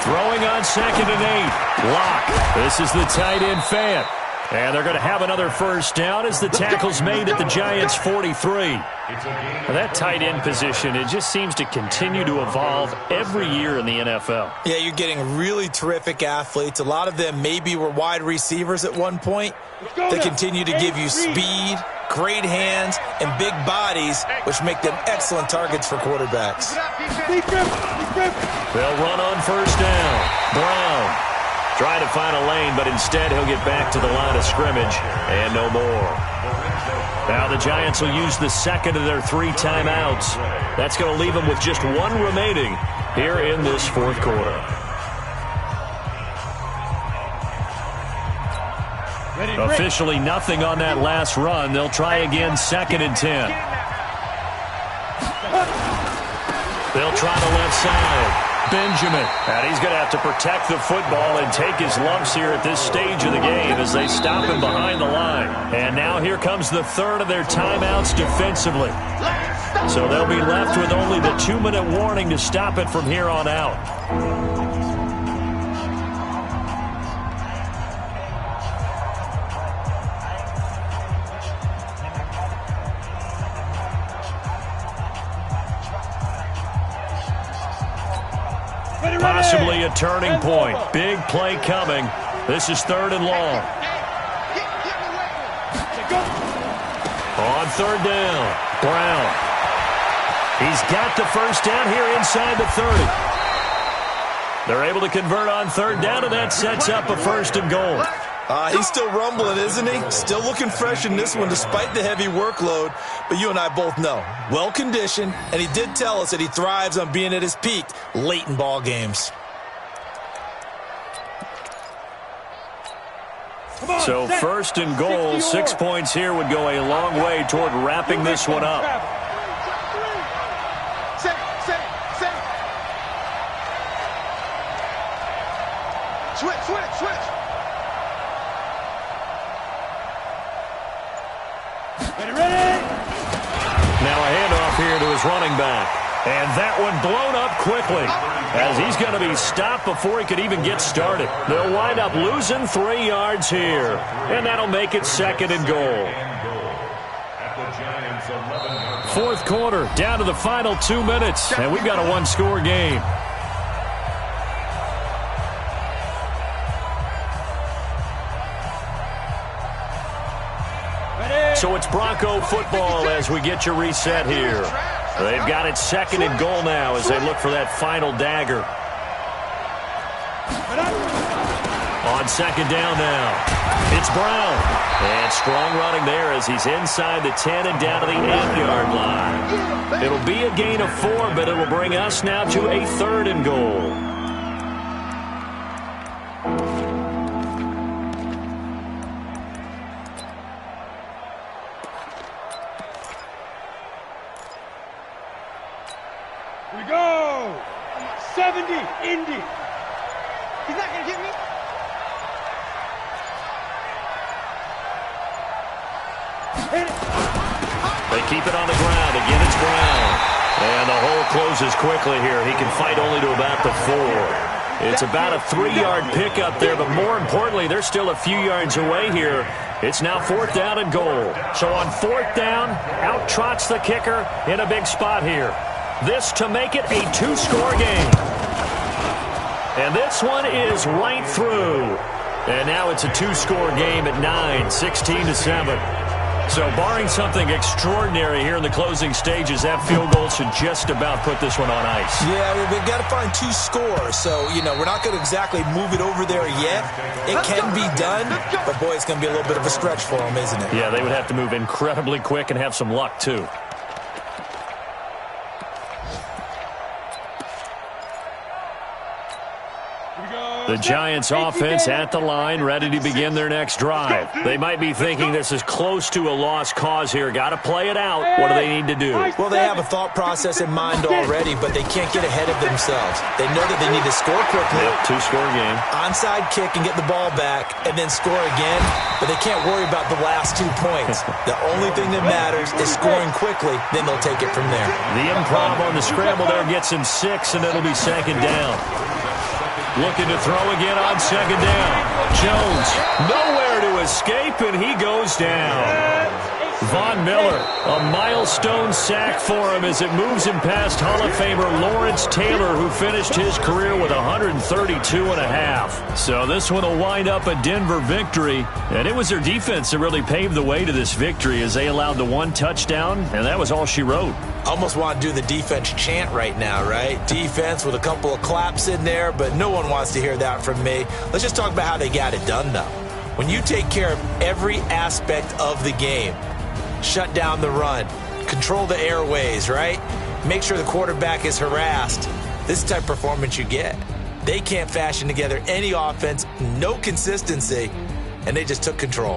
Throwing on 2nd and 8. Lock. This is the tight end Fant. And they're going to have another first down as the tackle's made at the Giants' 43. Now that tight end position, it just seems to continue to evolve every year in the NFL. Yeah, you're getting really terrific athletes. A lot of them maybe were wide receivers at one point. They continue to give you speed, great hands, and big bodies, which make them excellent targets for quarterbacks. They'll run on first down. Brown trying to find a lane, but instead he'll get back to the line of scrimmage and no more. Now the Giants will use the 2nd of their 3 timeouts. That's going to leave them with just 1 remaining here in this 4th quarter. Officially nothing on that last run. They'll try again 2nd and 10. They'll try the left side. Benjamin. And he's going to have to protect the football and take his lumps here at this stage of the game as they stop him behind the line. And now here comes the 3rd of their timeouts defensively. So they'll be left with only the 2-minute warning to stop it from here on out. Possibly a turning point. Big play coming. This is 3rd and long. On 3rd down, Brown. He's got the first down here inside the 30. They're able to convert on 3rd down, and that sets up a 1st and goal. He's still rumbling, isn't he? Still looking fresh in this one despite the heavy workload. But you and I both know, well-conditioned, and he did tell us that he thrives on being at his peak late in ball games. So 1st and goal, 6 points here would go a long way toward wrapping this one up. Switch. Ready? Now a handoff here to his running back. And that one blown up quickly as he's going to be stopped before he could even get started. They'll wind up losing 3 yards here. And that'll make it 2nd and goal. Fourth quarter, down to the final 2 minutes. And we've got a 1-score game. So it's Bronco football as we get you reset here. They've got it 2nd and goal now as they look for that final dagger. On 2nd down now, it's Brown. And strong running there as he's inside the 10 and down to the 8-yard line. It'll be a gain of 4, but it'll bring us now to a 3rd and goal. We go! 70, Indy. He's not going to get me. They keep it on the ground. Again, it's Brown. And the hole closes quickly here. He can fight only to about the 4. It's about a 3-yard pickup there, but more importantly, they're still a few yards away here. It's now 4th down and goal. So on 4th down, out trots the kicker in a big spot here. This to make it a 2-score game. And this one is right through. And now it's a 2-score game at 9, 16-7. So barring something extraordinary here in the closing stages, that field goal should just about put this one on ice. Yeah, well, we've got to find 2 scores. So, we're not going to exactly move it over there yet. It can be done, but boy, it's going to be a little bit of a stretch for them, isn't it? Yeah, they would have to move incredibly quick and have some luck, too. The Giants offense at the line, ready to begin their next drive. They might be thinking this is close to a lost cause here. Got to play it out. What do they need to do? Well, they have a thought process in mind already, but they can't get ahead of themselves. They know that they need to score quickly. Yep, 2-score game. Onside kick and get the ball back and then score again, but they can't worry about the last 2 points. The only thing that matters is scoring quickly, then they'll take it from there. The improv on the scramble there gets him 6, and it'll be 2nd down. Looking to throw again on 2nd down. Jones, nowhere to escape, and he goes down. Von Miller, a milestone sack for him as it moves him past Hall of Famer Lawrence Taylor, who finished his career with 132.5. So this one will wind up a Denver victory, and it was their defense that really paved the way to this victory as they allowed the 1 touchdown, and that was all she wrote. Almost want to do the defense chant right now, right? Defense with a couple of claps in there, but no one wants to hear that from me. Let's just talk about how they got it done, though. When you take care of every aspect of the game, shut down the run, control the airways, right? Make sure the quarterback is harassed. This is the type of performance you get. They can't fashion together any offense, no consistency, and they just took control.